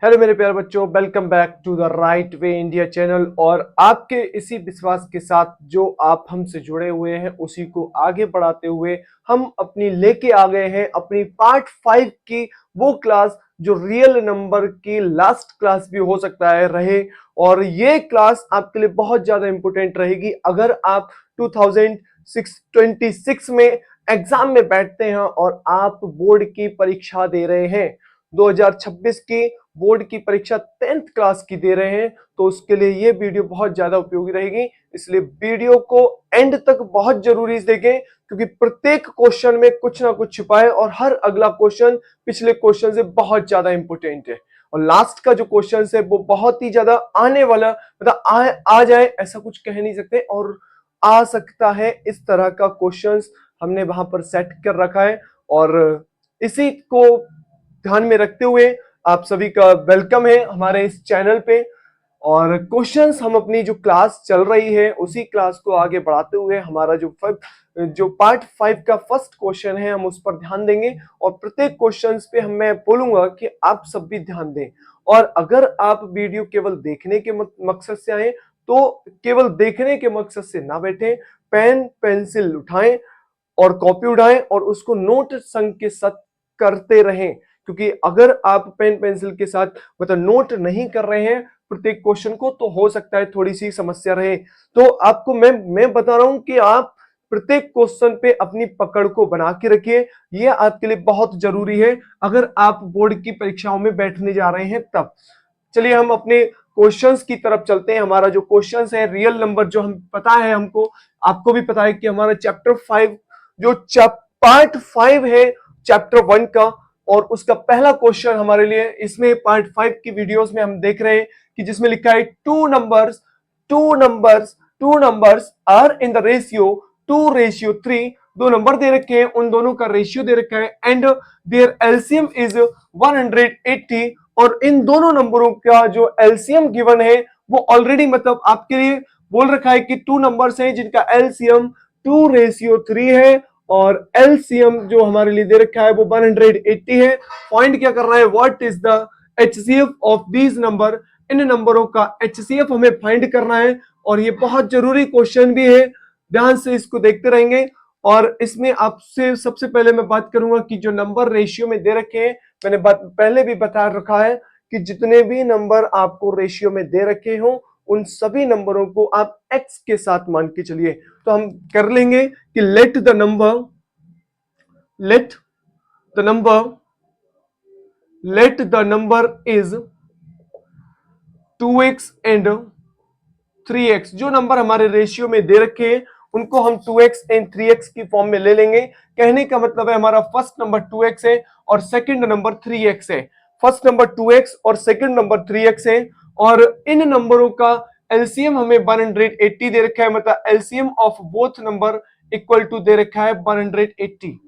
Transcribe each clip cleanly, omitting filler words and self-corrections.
Hello मेरे प्यारे बच्चों, welcome back to the right way India channel. और आपके इसी विश्वास के साथ जो आप हमसे जुड़े हुए हैं उसी को आगे बढ़ाते हुए हम अपनी लेके आ गए हैं अपनी पार्ट 5 की वो क्लास जो रियल नंबर की लास्ट क्लास भी हो सकता है रहे। और ये क्लास आपके लिए बहुत ज्यादा इंपॉर्टेंट रहेगी अगर आप 2026 में एग्जाम में बैठते हैं और आप बोर्ड की परीक्षा दे रहे हैं। 2026 की बोर्ड की परीक्षा 10th क्लास की दे रहे हैं तो उसके लिए ये वीडियो बहुत ज्यादा उपयोगी रहेगी। इसलिए वीडियो को एंड तक बहुत जरूरी देखें क्योंकि प्रत्येक क्वेश्चन में कुछ ना कुछ छिपा है और हर अगला क्वेश्चन पिछले क्वेश्चन से बहुत ज्यादा इंपॉर्टेंट है। और लास्ट का जो क्वेश्चन है वो बहुत ही ज्यादा आने वाला, मतलब आ जाए ऐसा कुछ कह नहीं सकते, और आ सकता है इस तरह का क्वेश्चंस हमने वहां पर सेट कर रखा है। और इसी को ध्यान में रखते हुए आप सभी का वेलकम है हमारे इस चैनल पे। और क्वेश्चंस हम अपनी जो क्लास चल रही है उसी क्लास को आगे बढ़ाते हुए हमारा जो पार्ट 5 का फर्स्ट क्वेश्चन है हम उस पर ध्यान देंगे। और प्रत्येक क्वेश्चंस पे मैं बोलूंगा कि आप सब भी ध्यान दें। और अगर आप वीडियो केवल देखने के मकसद से आए तो केवल देखने के मकसद से ना बैठे, पेन पेंसिल उठाएं और कॉपी उठाएं और उसको नोट संग के साथ करते रहें। क्योंकि अगर आप पेन पेंसिल के साथ मतलब नोट नहीं कर रहे हैं प्रत्येक क्वेश्चन को तो हो सकता है थोड़ी सी समस्या रहे। तो आपको मैं बता रहा हूं कि आप प्रत्येक क्वेश्चन पे अपनी पकड़ को बना के रखिए। ये आपके लिए बहुत जरूरी है अगर आप बोर्ड की परीक्षाओं में बैठने जा रहे हैं तब। चलिए हम अपने क्वेश्चंस की तरफ चलते हैं। हमारा जो क्वेश्चंस है रियल नंबर, जो हम पता है हमको, आपको भी पता है कि हमारा चैप्टर 5 जो पार्ट 5 है चैप्टर 1 का, और उसका पहला क्वेश्चन हमारे लिए इसमें पार्ट 5 की वीडियोस में हम देख रहे हैं कि जिसमें लिखा है two numbers are in the ratio 2:3। दो नंबर दे रखे हैं, उन दोनों का रेशियो दे रखा है एंड देयर एलसीएम इज 180। और इन दोनों नंबरों का जो एलसीएम गिवन है वो ऑलरेडी मतलब आपके लिए बोल रखा है कि टू नंबर्स हैं जिनका एलसीएम 2:3 है और एलसीएम जो हमारे लिए दे रखा है वो 180 है। पॉइंट क्या कर रहा है, what is the HCF of these number. इन नंबरों का एचसीएफ हमें फाइंड करना है और ये बहुत जरूरी क्वेश्चन भी है, ध्यान से इसको देखते रहेंगे। और इसमें आपसे सबसे पहले मैं बात करूंगा कि जो नंबर रेशियो में दे रखे हैं, मैंने पहले भी बता रखा है कि जितने भी नंबर आपको रेशियो में दे रखे हो उन सभी नंबरों को आप x के साथ मान के चलिए। तो हम कर लेंगे कि let the number is 2x and 3x। जो नंबर हमारे रेशियो में दे रखे हैं उनको हम 2x एंड 3x की फॉर्म में ले लेंगे। कहने का मतलब है हमारा फर्स्ट नंबर 2x है और सेकंड नंबर 3x है। फर्स्ट नंबर 2x और सेकंड नंबर 3x है और इन नंबरों का एलसीएम हमें 180 दे रखा है, मतलब LCM of both number equal to दे रखा है 180।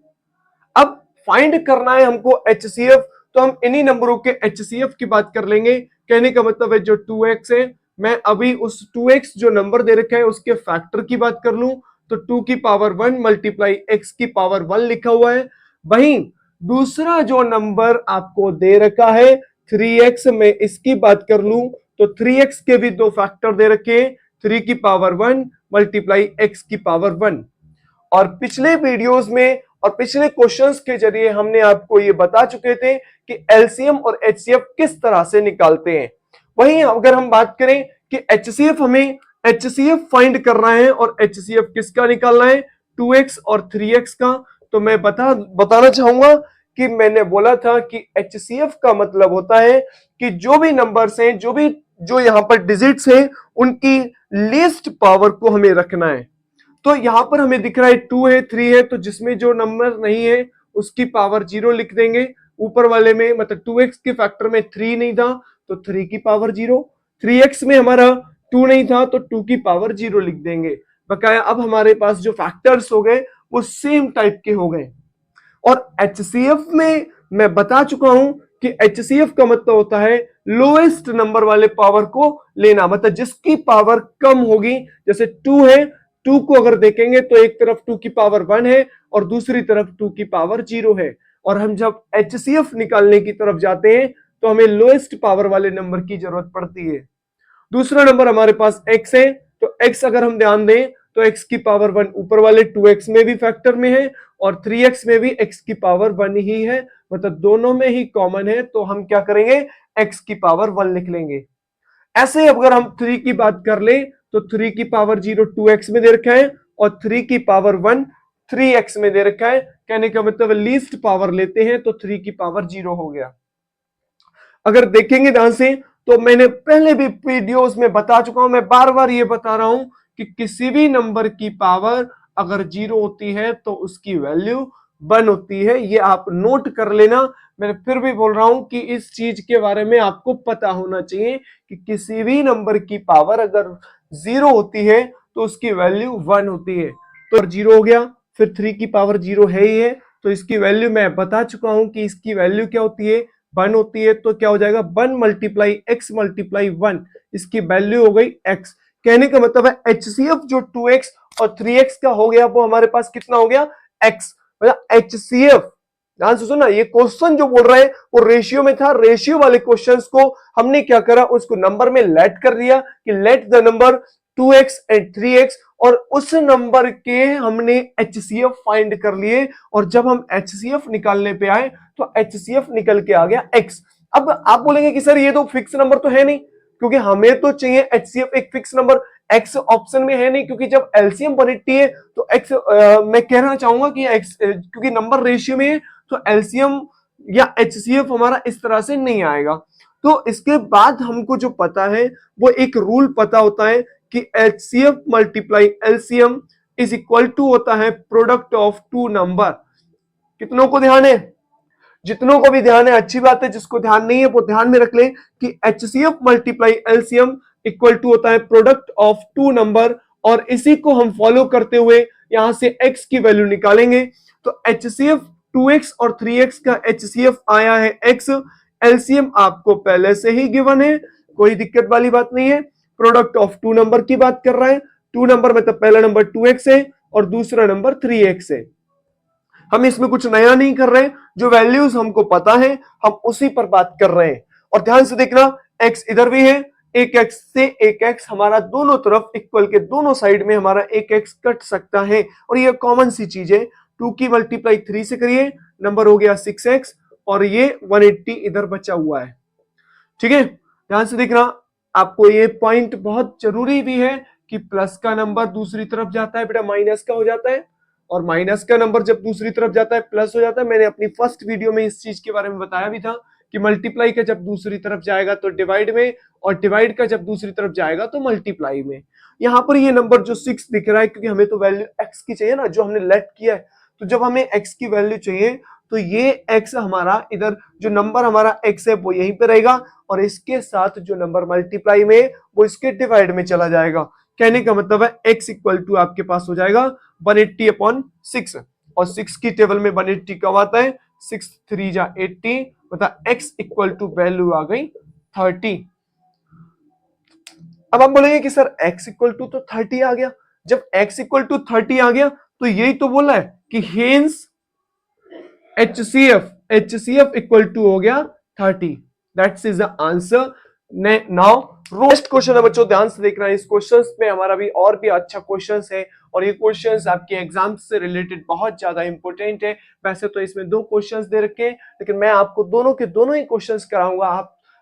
अब फाइंड करना है हमको एचसीएफ, तो हम इन्हीं नंबरों के एचसीएफ की बात कर लेंगे। कहने का मतलब है जो 2x है, मैं अभी उस 2x जो नंबर दे रखा है उसके फैक्टर की बात कर लूं तो 2 की पावर 1 मल्टीप्लाई x की पावर 1 लिखा हुआ है। वहीं दूसरा जो नंबर आपको दे रखा है 3x, में इसकी बात कर लूं तो 3x के भी दो फैक्टर दे रखे हैं, 3 की पावर 1 मल्टीप्लाई x की पावर 1। और पिछले वीडियोस में और पिछले क्वेश्चंस के जरिए हमने आपको ये बता चुके थे कि एलसीएम और एचसीएफ किस तरह से निकालते हैं। वहीं अगर हम बात करें कि एचसीएफ, हमें एचसीएफ फाइंड करना है और एचसीएफ किसका निकालना है, 2x और 3x का। तो मैं बताना चाहूंगा कि मैंने बोला था कि एचसीएफ का मतलब होता है कि जो भी नंबर्स हैं, जो यहां पर डिजिट्स हैं, उनकी लीस्ट पावर को हमें रखना है। तो यहां पर हमें दिख रहा है 2 है 3 है, तो जिसमें जो नंबर नहीं है उसकी पावर 0 लिख देंगे। ऊपर वाले में मतलब 2x के फैक्टर में 3 नहीं था तो 3 की पावर 0, 3x में हमारा 2 नहीं था तो 2 की पावर 0 लिख देंगे। बकाया अब हमारे पास जो फैक्टर्स हो गए वो सेम टाइप के हो गए। और एचसीएफ में मैं बता चुका हूं कि एचसीएफ का मतलब होता है लोएस्ट नंबर वाले पावर को लेना, मतलब जिसकी पावर कम होगी। जैसे 2 है, 2 को अगर देखेंगे तो एक तरफ 2 की पावर 1 है और दूसरी तरफ 2 की पावर 0 है। और हम जब एचसीएफ निकालने की तरफ जाते हैं तो हमें लोएस्ट पावर वाले नंबर की जरूरत पड़ती है। दूसरा नंबर हमारे पास x है, तो x अगर हम ध्यान दें तो x की पावर 1 ऊपर वाले 2x में भी फैक्टर में है और 3x में भी x की पावर 1 ही है, मतलब दोनों में ही कॉमन है, तो हम क्या करेंगे, x की पावर 1 लिख लेंगे। ऐसे अगर हम 3 की बात कर ले तो 3 की पावर 0 2x में दे रखा है और 3 की पावर 1 3x में दे रखा है। कहने का मतलब लीस्ट पावर लेते हैं तो 3 की पावर 0 हो गया। अगर देखेंगे ध्यान से तो मैंने पहले भी वीडियोस में बता चुका हूं, मैं बार बार ये बता रहा हूं कि किसी भी नंबर की पावर अगर 0 होती है तो उसकी वैल्यू 1 होती है। ये आप नोट कर लेना। मैं फिर भी बोल रहा हूं कि इस चीज के बारे में आपको पता होना चाहिए कि किसी भी नंबर की पावर अगर 0 होती है तो उसकी वैल्यू 1 होती है। तो 0 हो गया, फिर 3 की पावर 0 है ही है, तो इसकी वैल्यू मैं बता चुका हूं कि इसकी वैल्यू क्या होती है, 1 होती है। तो क्या हो जाएगा, 1 मल्टीप्लाई x मल्टीप्लाई 1, इसकी वैल्यू हो गई x। कहने का मतलब है HCF जो 2x और 3x का हो गया वो हमारे पास कितना हो गया, x। मतलब HCF, ध्यान से सुनना, ये क्वेश्चन जो बोल रहे हैं वो रेशियो में था। रेशियो वाले क्वेश्चंस को हमने क्या करा, उसको नंबर में लेट कर दिया कि let the number 2x and 3x, और उस नंबर के हमने HCF फाइंड कर लिए। और जब हम HCF निकालने पे आए तो HCF निकल के आ गया x। अब आप बोलेंगे कि सर ये तो फिक्स नंबर तो है नहीं, क्योंकि हमें तो चाहिए HCF एक फिक्स नंबर, x ऑप्शन में है नहीं, क्योंकि जब एलसीएम 180 है तो x मैं कहना चाहूंगा कि x क्योंकि नंबर रेशियो में है तो एलसीएम या HCF हमारा इस तरह से नहीं आएगा। तो इसके बाद हमको जो पता है वो एक रूल पता होता है कि HCF multiply LCM is equal to होता है प्रोडक्ट ऑफ टू नंबर। कितनों को ध्यान है, जितनों को भी ध्यान है अच्छी बात है, जिसको ध्यान नहीं है वो ध्यान में रख ले कि HCF multiply LCM equal to होता है प्रोडक्ट ऑफ टू नंबर। और इसी को हम फॉलो करते हुए यहां से x की वैल्यू निकालेंगे। तो HCF 2x और 3x का HCF आया है x, एलसीएम आपको पहले से ही गिवन है, कोई दिक्कत वाली बात नहीं है। प्रोडक्ट ऑफ टू नंबर की बात कर रहा है, टू नंबर मतलब पहला नंबर 2x है और दूसरा नंबर 3x है। हम इसमें कुछ नया नहीं कर रहे, जो वैल्यूज हमको पता है हम उसी पर बात कर रहे हैं। और ध्यान से देखना, x इधर भी है, एक x से एक x हमारा दोनों तरफ इक्वल के दोनों साइड में हमारा एक x कट सकता है, और ये कॉमन सी चीज है। 2 की मल्टीप्लाई 3 से करिए, नंबर हो गया 6x, और ये 180 इधर बचा हुआ है। ठीक है, ध्यान से देखना, आपको ये पॉइंट बहुत जरूरी भी है कि प्लस का नंबर दूसरी तरफ जाता है बेटा माइनस का हो जाता है, और माइनस का नंबर जब दूसरी तरफ जाता है प्लस हो जाता है। मैंने अपनी फर्स्ट वीडियो में इस चीज के बारे में बताया भी था कि मल्टीप्लाई का जब दूसरी तरफ जाएगा तो डिवाइड में, और डिवाइड का जब दूसरी तरफ जाएगा तो मल्टीप्लाई में। यहां पर ये नंबर जो 6 दिख रहा है, क्योंकि हमें तो वैल्यू x की चाहिए ना, जो हमने लेट किया है, तो जब हमें x की वैल्यू चाहिए तो ये x हमारा इधर जो नंबर हमारा x है वो यहीं पे रहेगा, और इसके साथ जो नंबर मल्टीप्लाई में वो इसके डिवाइड में चला जाएगा। कहने का मतलब है x इक्वल टू आपके पास हो जाएगा 180 अपॉन 6, और 6 की टेबल में 180 कब आता है, 6 3 जा 80, मतलब x इक्वल टू वैल्यू आ गई 30। अब हम बोलेंगे कि सर x इक्वल टू तो 30 आ गया। जब x इक्वल टू 30 आ गया तो यही तो बोला है कि हेंस HCF इक्वल टू हो गया 30। That's is the answer. Now next question है बच्चों, ध्यान से देखना। इस क्वेश्चंस में हमारा भी और भी अच्छा क्वेश्चंस है, और ये क्वेश्चंस आपके एग्जाम से रिलेटेड बहुत ज्यादा इंपॉर्टेंट है। वैसे तो इसमें 2 क्वेश्चंस दे रखे हैं, लेकिन मैं आपको दोनों के दोनों ही क्वेश्चंस कराऊंगा।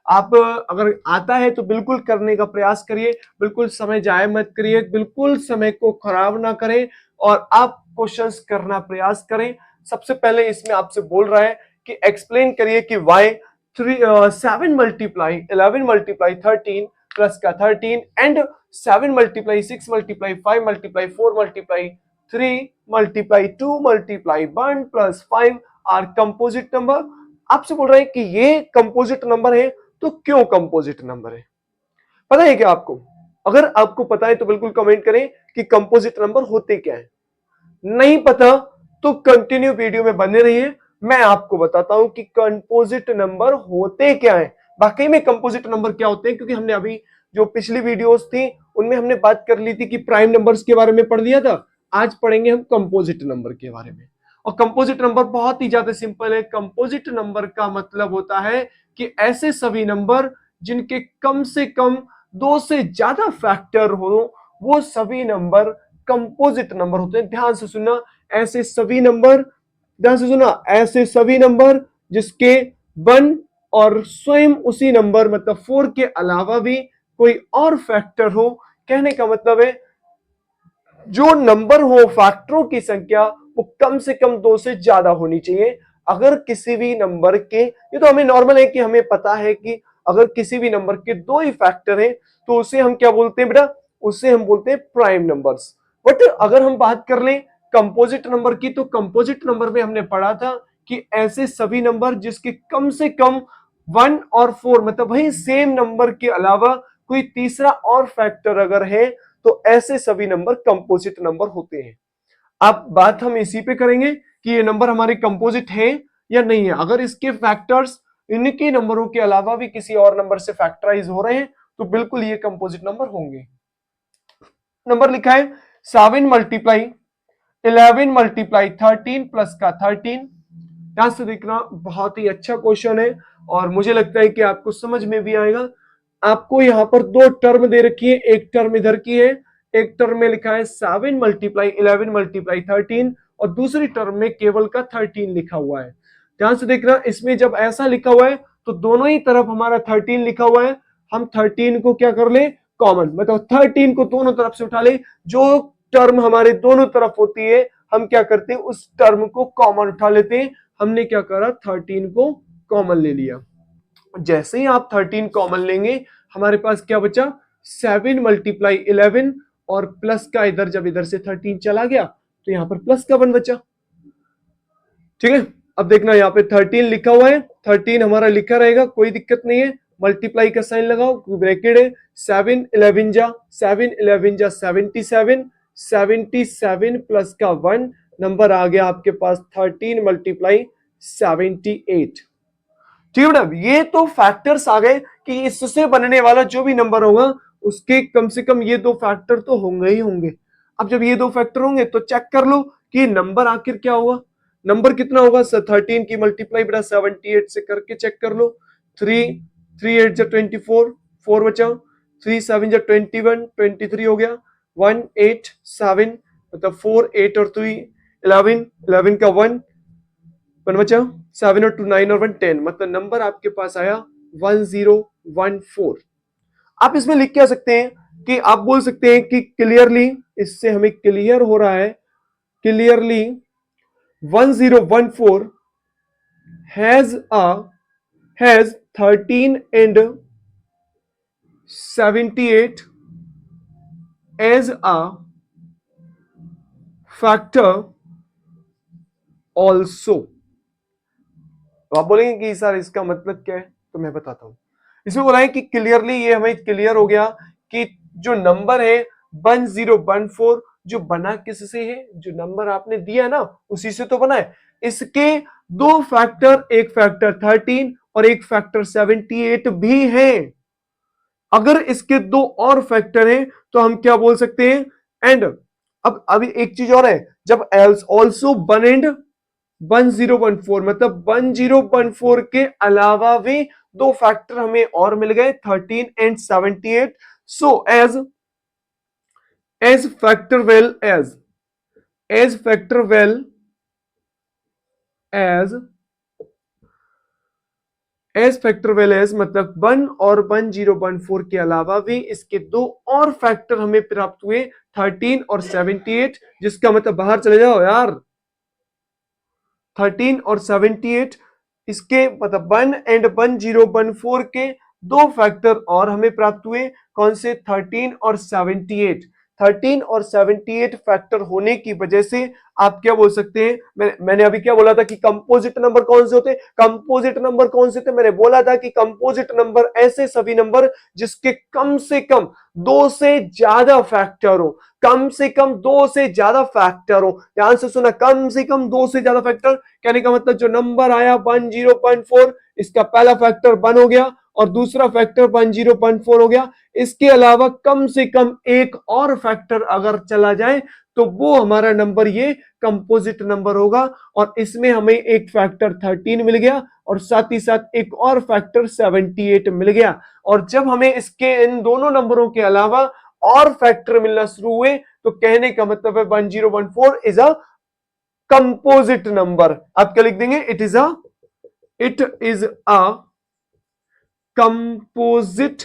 आप अगर आता है तो बिल्कुल करने का प्रयास करिए, बिल्कुल समय जाया मत करिए, बिल्कुल समय को खराब ना करें, और आप क्वेश्चंस करना प्रयास करें। सबसे पहले इसमें आपसे बोल रहा है कि एक्सप्लेन करिए कि वाई 7 मल्टीप्लाई 11 मल्टीप्लाई 13 प्लस का 13 and 7 multiply 6 multiply 5 multiply 4 multiply 3 multiply 2 multiply 1 plus 5 are composite number. आपसे बोल रहे हैं कि ये कंपोजिट नंबर है, तो क्यों कंपोजिट नंबर है, पता है क्या आपको? अगर आपको पता है तो बिल्कुल कमेंट करें कि कंपोजिट नंबर होते क्या है। नहीं पता तो कंटिन्यू वीडियो में बने रहिए, मैं आपको बताता हूं कि कंपोजिट नंबर होते क्या है। वाकई में कंपोजिट नंबर क्या होते हैं, क्योंकि हमने अभी जो पिछली वीडियोस थी उनमें हमने बात कर ली थी कि प्राइम नंबर्स के बारे में पढ़ लिया था। आज पढ़ेंगे हम कंपोजिट नंबर के बारे में। और कंपोजिट नंबर बहुत ही ज्यादा सिंपल है। कंपोजिट नंबर का मतलब होता है कि ऐसे सभी नंबर जिनके कम से कम 2 से ज्यादा फैक्टर हो, वो सभी नंबर कंपोजिट नंबर होते हैं। ध्यान से सुनना, ऐसे सभी नंबर, ध्यान से सुना, ऐसे सभी नंबर जिसके 1 और स्वयं उसी नंबर मतलब 4 के अलावा भी कोई और फैक्टर हो। कहने का मतलब है जो नंबर हो, फैक्टरों की संख्या वो कम से कम 2 से ज्यादा होनी चाहिए। अगर किसी भी नंबर के, ये तो हमें नॉर्मल है कि हमें पता है कि अगर किसी भी नंबर के 2 ही फैक्टर हैं तो उसे हम क्या बोलते हैं बेटा, उसे हम बोलते हैं प्राइम नंबर्स। बट अगर हम बात कर लें कंपोजिट नंबर की, तो कंपोजिट नंबर में हमने पढ़ा था कि ऐसे सभी नंबर जिसके कम से कम 1 और 4 मतलब वही सेम नंबर के अलावा कोई तीसरा और फैक्टर अगर है तो ऐसे सभी नंबर कंपोजिट नंबर होते हैं। अब बात हम इसी पे करेंगे कि ये नंबर हमारे कंपोजिट है या नहीं है। अगर इसके फैक्टर्स इनके नंबरों के अलावा भी किसी और नंबर से फैक्टराइज हो रहे हैं तो बिल्कुल ये कंपोजिट नंबर होंगे। नंबर लिखा है 7 मल्टीप्लाई 11 मल्टीप्लाई 13 प्लस का 13। ध्यान से देखना, बहुत ही अच्छा क्वेश्चन है और मुझे लगता है कि आपको समझ में भी आएगा। आपको यहां पर 2 टर्म दे रखी है, एक टर्म इधर की है, एक टर्म में लिखा है 7 मल्टीप्लाई 11 मल्टीप्लाई 13 और दूसरी टर्म में केवल का 13 लिखा हुआ है। ध्यान से देखना, इसमें जब ऐसा लिखा हुआ है तो दोनों ही तरफ हमारा 13 लिखा हुआ है। हम 13 को क्या कर ले, कॉमन, मतलब 13 को दोनों तरफ से उठा ले। जो टर्म हमारे दोनों तरफ होती है हम क्या करते हैं, उस टर्म को कॉमन उठा लेते हैं। हमने क्या करा, 13 को कॉमन ले लिया। जैसे ही आप 13 कॉमन लेंगे हमारे पास क्या बचा, 7 मल्टीप्लाई 11 और प्लस का इधर, जब इधर से 13 चला गया तो यहां पर प्लस का 1 बचा। ठीक है, अब देखना यहाँ पे 13 लिखा हुआ है, 13 हमारा लिखा रहेगा, कोई दिक्कत नहीं है। मल्टीप्लाई का साइन लगाओ, ब्रैकेट है, 7 11 जा 7 11 जा 77, 77 प्लस का 1 नंबर आ गया आपके पास 13 मल्टीप्लाई 78। ठीक है बेटा, ये तो फैक्टर्स आ गए कि इससे बनने वाला जो भी नंबर होगा उसके कम से कम ये 2 फैक्टर तो होंगे ही होंगे। अब जब ये 2 फैक्टर होंगे तो चेक कर लो कि नंबर आखिर क्या होगा, नंबर कितना होगा। 13 की मल्टीप्लाई बेटा 78 से करके चेक कर लो। 3 8 जा 24, 4 बचा, 3 7 जा 21, 23 हो गया, 1 8 7 मतलब 4 8 और 3 11, 11 का 1 बचा, 7 और 2 9 और 1 10, मतलब नंबर आपके पास आया 1014। आप इसमें लिख क्या सकते हैं कि आप बोल सकते हैं कि क्लियरली, इससे हमें क्लियर हो रहा है, clearly 1014 has 13 and 78 as a factor also. तो आप बोलेंगे कि सर इसका मतलब क्या है, तो मैं बताता हूं। इसमें बोला है कि क्लियरली, ये हमें क्लियर हो गया कि जो नंबर है 1014 जो बना किससे है, जो नंबर आपने दिया ना उसी से तो बना है। इसके 2 फैक्टर, एक फैक्टर 13 और एक फैक्टर 78 भी है। अगर इसके 2 और फैक्टर हैं तो हम क्या बोल सकते हैं, एंड। अब अभी एक चीज और है, जब एल्स ऑल्सो 1 एंड 1014 मतलब 1014 के अलावा भी 2 फैक्टर हमें और मिल गए 13 and 78। So as factor well as factor well as factor well as मतलब 1 और 1014 के अलावा भी इसके 2 और फैक्टर हमें प्राप्त हुए 13 और 78, जिसका मतलब बाहर चले जाओ यार, 13 और 78 इसके मतलब 1 एंड 1014 के 2 फैक्टर और हमें प्राप्त हुए, कौन से, 13 और 78। 13 और 78 फैक्टर होने की वजह से आप क्या बोल सकते हैं, मैंने अभी क्या बोला था कि कंपोजिट नंबर कौन से होते हैं, कंपोजिट नंबर कौन से थे, मैंने बोला था कि कंपोजिट नंबर ऐसे सभी नंबर जिसके कम से कम 2 से ज्यादा फैक्टर हो, कम से कम 2 से ज्यादा फैक्टर हो। ध्यान से सुना, कम से कम 2 से ज्यादा फैक्टर, कहने का मतलब जो नंबर आया 10.4 इसका पहला फैक्टर 1 हो गया और दूसरा फैक्टर 10.4 हो गया। इसके अलावा कम से कम एक और फैक्टर अगर चला जाए तो वो हमारा नंबर ये कंपोजिट नंबर होगा। और इसमें हमें एक फैक्टर 13 मिल गया और साथ ही साथ एक और फैक्टर 78 मिल गया। और जब हमें इसके इन दोनों नंबरों के अलावा और फैक्टर मिलना शुरू हुए तो कहने का मतलब है 1014 इज अ कंपोजिट नंबर। आप क्या लिख देंगे? It is a composite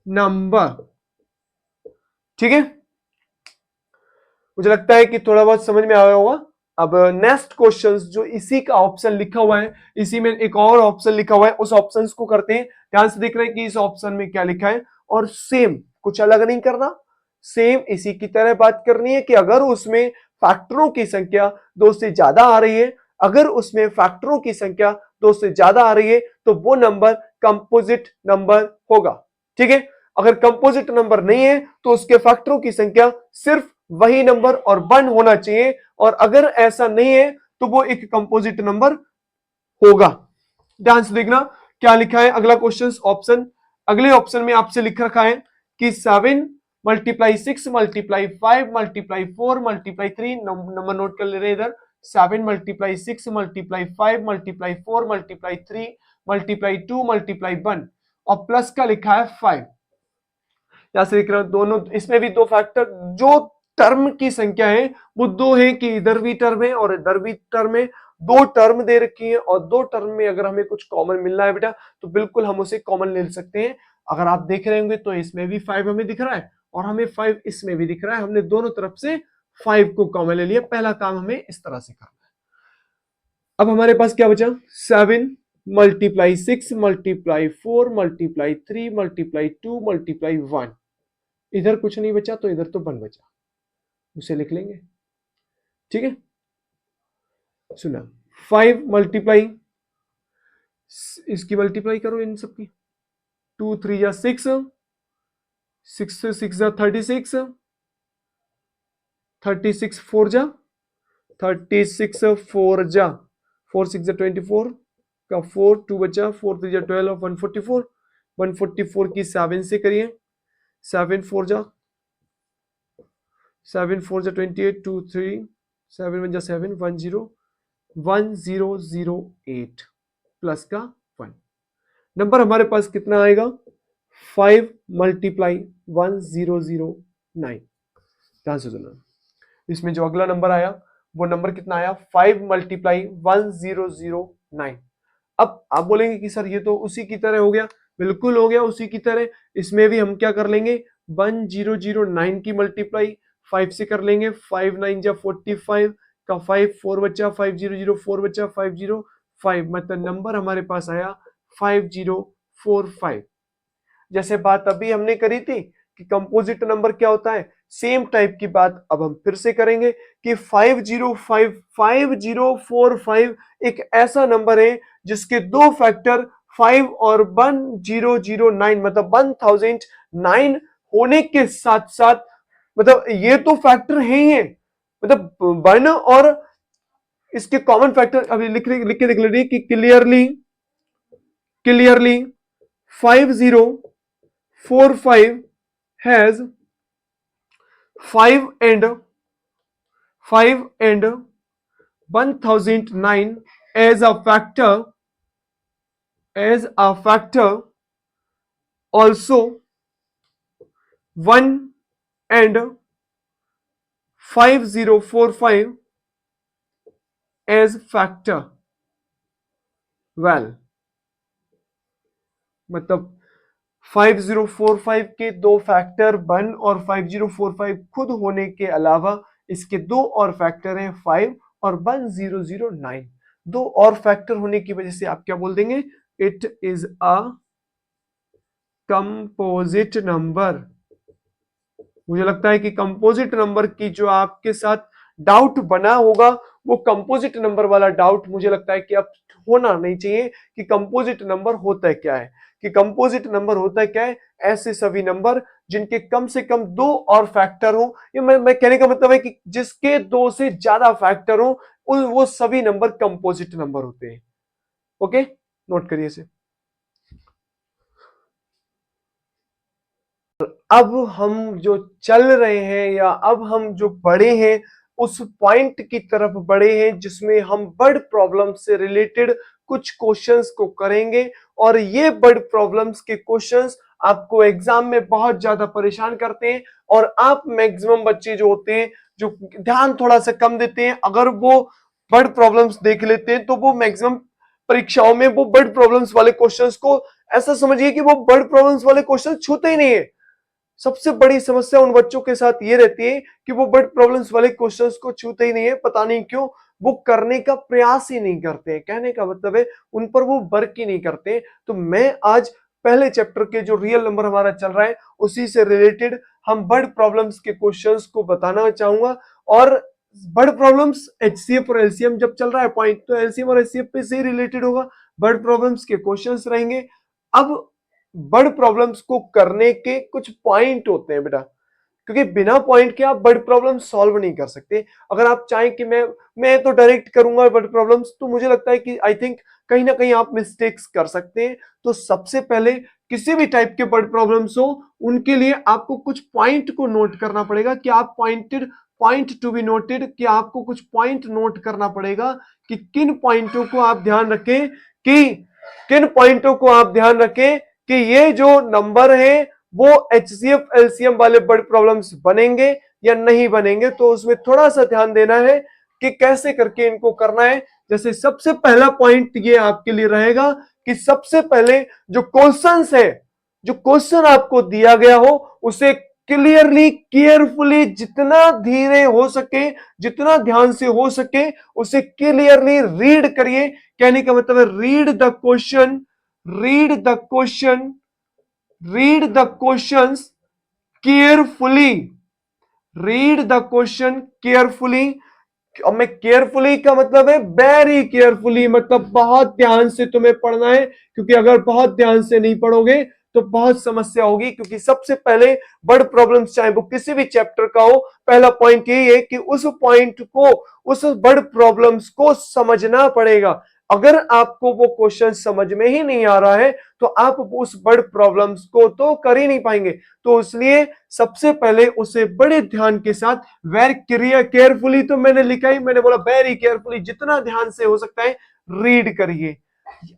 number. ठीक है, मुझे लगता है कि थोड़ा बहुत समझ में आया होगा। अब नेक्स्ट क्वेश्चन जो इसी का ऑप्शन लिखा हुआ है, इसी में एक और ऑप्शन लिखा हुआ है, उस ऑप्शन को करते हैं। ध्यान से देख रहे हैं कि इस ऑप्शन में क्या लिखा है, और सेम, कुछ अलग नहीं करना, सेम इसी की तरह बात करनी है कि अगर उसमें फैक्टरों की संख्या 2 से ज्यादा आ रही है, अगर उसमें फैक्टरों की संख्या 2 से ज्यादा आ रही है तो वो नंबर कंपोजिट नंबर होगा। ठीक है, अगर कंपोजिट नंबर नहीं है तो उसके फैक्टरों की संख्या सिर्फ वही नंबर और 1 होना चाहिए, और अगर ऐसा नहीं है तो वो एक कंपोजिट नंबर होगा। ध्यान से देखना क्या लिखा है अगला क्वेश्चन ऑप्शन। अगले ऑप्शन में आपसे लिख रखा है कि 7 multiply 6 multiply 5 multiply 4 multiply 3, number note कर ले रहे इधर। 7 multiply 6 multiply 5 multiply 4 multiply 3 multiply 2 multiply 1, और प्लस का लिखा है 5। यहां से लिख रहा हूं दोनों, इसमें भी दो फैक्टर, जो टर्म की संख्या है वो दो है कि इधर भी टर्म है और इधर भी टर्म है। दो टर्म दे रखी है और दो टर्म में अगर हमें कुछ कॉमन मिलना है बेटा तो बिल्कुल हम उसे कॉमन ले सकते हैं। अगर आप देख रहे होंगे तो इसमें भी 5 हमें दिख रहा है और हमें 5 इसमें भी दिख रहा है। हमने दोनों तरफ से 5 को कॉमन ले लिया। पहला काम हमें इस तरह से करना है। अब हमारे पास क्या बचा? 7 multiply 6 multiply 4 multiply 3 multiply 2 multiply 1। इधर कुछ नहीं बचा तो इधर तो 1 बचा, उसे लिख लेंगे। ठीक है, सुना। 5 मल्टीप्लाई, इसकी मल्टीप्लाई करो इन सबकी। 2 3 जा 6, 6 से 6 जा 36, 36 4 जा 36 4 जा 4 6 जा 24 का 4 2 बचा, 4 3 जा 12 144। 144 की 7 से करिए, 7 4 जा 7 4 जा 28 2 3 7 1 जा 7 1 0 1 0 0 8 प्लस का 1। नंबर हमारे पास कितना आएगा? 5 मल्टीप्लाई 1009। ध्यान से सुना, इसमें जो अगला नंबर आया वो नंबर कितना आया? 5 मल्टीप्लाई 1009। अब आप बोलेंगे कि सर ये तो उसी की तरह हो गया। बिल्कुल हो गया उसी की तरह। इसमें भी हम क्या कर लेंगे? 1009 की मल्टीप्लाई 5 से कर लेंगे। 5 9 जा 45 का 5 4 बचा, 5004 बचा, 505, मतलब नंबर हमारे पास आया 5045। जैसे बात अभी हमने करी थी कि कंपोजिट नंबर क्या होता है, सेम टाइप की बात अब हम फिर से करेंगे कि 5045 एक ऐसा नंबर है जिसके दो फैक्टर 5 और 1009 मतलब 1009 होने के साथ साथ, मतलब ये तो फैक्टर है ही है, मतलब 1 और इसके कॉमन फैक्टर अभी लिख के देख लीजिए कि clearly 5045 has 5 and 1009 as a factor, also 1 and 5045 as factor। well, मतलब 5045 के दो फैक्टर 1 और 5045 खुद होने के अलावा इसके दो और फैक्टर हैं 5 और 1009। दो और फैक्टर होने की वजह से आप क्या बोल देंगे? It is a composite number. मुझे लगता है कि कंपोजिट नंबर की जो आपके साथ डाउट बना होगा वो कंपोजिट नंबर वाला डाउट मुझे लगता है कि अब होना नहीं चाहिए कि कंपोजिट नंबर होता है क्या है। कि कंपोजिट नंबर होता है क्या है? ऐसे सभी नंबर जिनके कम से कम दो और फैक्टर हो। ये मैं कहने का मतलब है कि जिसके दो से ज्यादा फैक्टर हो वो सभी नंबर कंपोजिट नंबर होते हैं। ओके, नोट करिए इसे। अब हम जो चल रहे हैं या अब हम जो बढ़े हैं उस पॉइंट की तरफ बढ़े हैं जिसमें हम वर्ड प्रॉब्लम से रिलेटेड कुछ क्वेश्चंस को करेंगे। और ये वर्ड प्रॉब्लम्स के क्वेश्चंस आपको एग्जाम में बहुत ज्यादा परेशान करते हैं और आप मैक्सिमम बच्चे जो होते हैं जो ध्यान थोड़ा सा कम देते हैं, अगर वो वर्ड प्रॉब्लम्स देख लेते हैं तो वो मैक्सिमम परीक्षाओं में वो वर्ड प्रॉब्लम्स वाले क्वेश्चंस को ऐसा समझिए कि वो वर्ड प्रॉब्लम्स वाले क्वेश्चन छूते ही नहीं है। सबसे बड़ी समस्या उन बच्चों के साथ ये रहती है कि वो वर्ड प्रॉब्लम्स वाले क्वेश्चंस को छूते ही नहीं है, पता नहीं क्यों वो करने का प्रयास ही नहीं करते हैं। कहने का मतलब है उन पर वो वर्क ही नहीं करते। तो मैं आज पहले चैप्टर के जो रियल नंबर हमारा चल रहा है उसी से रिलेटेड हम वर्ड प्रॉब्लम्स के क्वेश्चंस को बताना चाहूंगा। और वर्ड प्रॉब्लम्स एचसीएफ और एलसीएम जब चल रहा है पॉइंट, तो एलसीएम और एचसीएफ पे से रिलेटेड होगा, वर्ड प्रॉब्लम्स के क्वेश्चंस रहेंगे। अब वर्ड प्रॉब्लम्स को करने के कुछ पॉइंट होते हैं बेटा, क्योंकि बिना पॉइंट के आप वर्ड प्रॉब्लम सॉल्व नहीं कर सकते। अगर आप चाहें कि मैं तो डायरेक्ट करूंगा वर्ड प्रॉब्लम्स, तो मुझे लगता है कि आई थिंक कहीं ना कहीं आप मिस्टेक्स कर सकते हैं। तो सबसे पहले किसी भी टाइप के वर्ड प्रॉब्लम्स हो उनके लिए आपको कुछ पॉइंट को नोट करना पड़ेगा कि आप पॉइंट टू बी नोटेड, कि आपको कुछ पॉइंट नोट करना पड़ेगा कि किन पॉइंटों को आप ध्यान रखें, कि किन पॉइंटों को आप ध्यान रखें कि ये जो नंबर है वो एचसीएफ एलसीएम वाले वर्ड प्रॉब्लम्स बनेंगे या नहीं बनेंगे। तो उसमें थोड़ा सा ध्यान देना है कि कैसे करके इनको करना है। जैसे सबसे पहला पॉइंट ये आपके लिए रहेगा कि सबसे पहले जो क्वेश्चंस है, जो क्वेश्चन आपको दिया गया हो उसे क्लियरली केयरफुली, जितना धीरे हो सके, जितना ध्यान से हो सके उसे क्लियरली रीड करिए। कहने का मतलब है read the question, read the question, read the questions carefully, read the question carefully. और मैं केयरफुली का मतलब है वेरी केयरफुली, मतलब बहुत ध्यान से तुम्हें पढ़ना है, क्योंकि अगर बहुत ध्यान से नहीं पढ़ोगे तो बहुत समस्या होगी। क्योंकि सबसे पहले वर्ड प्रॉब्लम्स चाहे वो किसी भी चैप्टर का हो, पहला पॉइंट यही है कि उस पॉइंट को, उस वर्ड प्रॉब्लम्स को समझना पड़ेगा। अगर आपको वो क्वेश्चन समझ में ही नहीं आ रहा है तो आप उस वर्ड प्रॉब्लम्स को तो कर ही नहीं पाएंगे। तो इसलिए सबसे पहले उसे बड़े ध्यान के साथ, वेरी केयरफुली तो मैंने लिखा ही, मैंने बोला वेरी केयरफुली, जितना ध्यान से हो सकता है रीड करिए।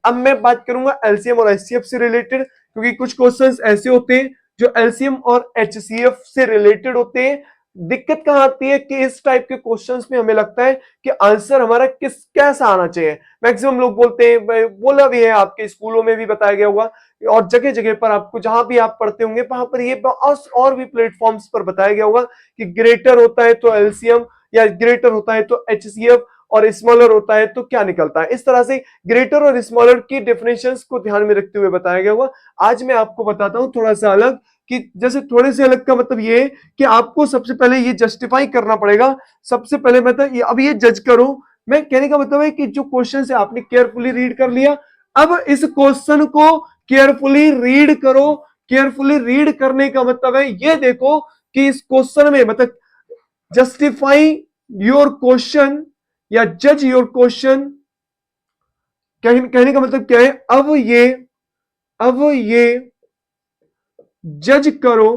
अब मैं बात करूंगा एलसीएम और एचसीएफ से रिलेटेड, क्योंकि कुछ क्वेश्चंस ऐसे होते हैं जो एलसीएम और एचसीएफ से रिलेटेड होते हैं। दिक्कत कहां आती है कि इस टाइप के क्वेश्चंस में हमें लगता है कि आंसर हमारा कैसा आना चाहिए। मैक्सिमम लोग बोलते हैं, बोला भी है, आपके स्कूलों में भी बताया गया होगा और जगह जगह पर आपको जहां भी आप पढ़ते होंगे वहां पर ये और भी प्लेटफॉर्म्स पर बताया गया होगा कि ग्रेटर होता है तो एलसीएम, या ग्रेटर होता है तो एचसीएफ, और स्मॉलर होता है तो क्या निकलता है। इस तरह से ग्रेटर और स्मॉलर की डेफिनेशंस को ध्यान में रखते हुए बताया गया होगा। आज मैं आपको बताता हूं थोड़ा सा अलग, कि जैसे थोड़े से अलग का मतलब ये है कि आपको सबसे पहले ये जस्टिफाई करना पड़ेगा। सबसे पहले मतलब अब ये जज करो, मैं कहने का मतलब है कि जो क्वेश्चन है आपने केयरफुली रीड कर लिया, अब इस क्वेश्चन को केयरफुली रीड करो। केयरफुली रीड करने का मतलब है ये देखो कि इस क्वेश्चन में, मतलब जस्टिफाई योर क्वेश्चन या जज योर क्वेश्चन, कहने का मतलब क्या है, अब ये जज करो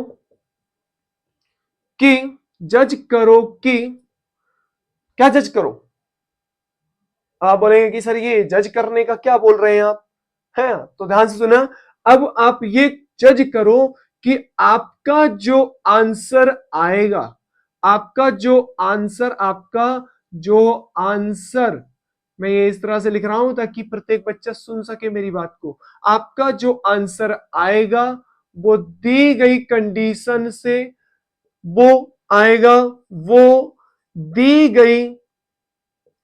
कि, जज करो कि, क्या जज करो। आप बोलेंगे कि सर ये जज करने का क्या बोल रहे हैं आप, है तो ध्यान से सुना। अब आप ये जज करो कि आपका जो आंसर आएगा, आपका जो आंसर, आपका जो आंसर, मैं ये इस तरह से लिख रहा हूं ताकि प्रत्येक बच्चा सुन सके मेरी बात को। आपका जो आंसर आएगा वो दी गई कंडीशन से, वो आएगा, वो दी गई,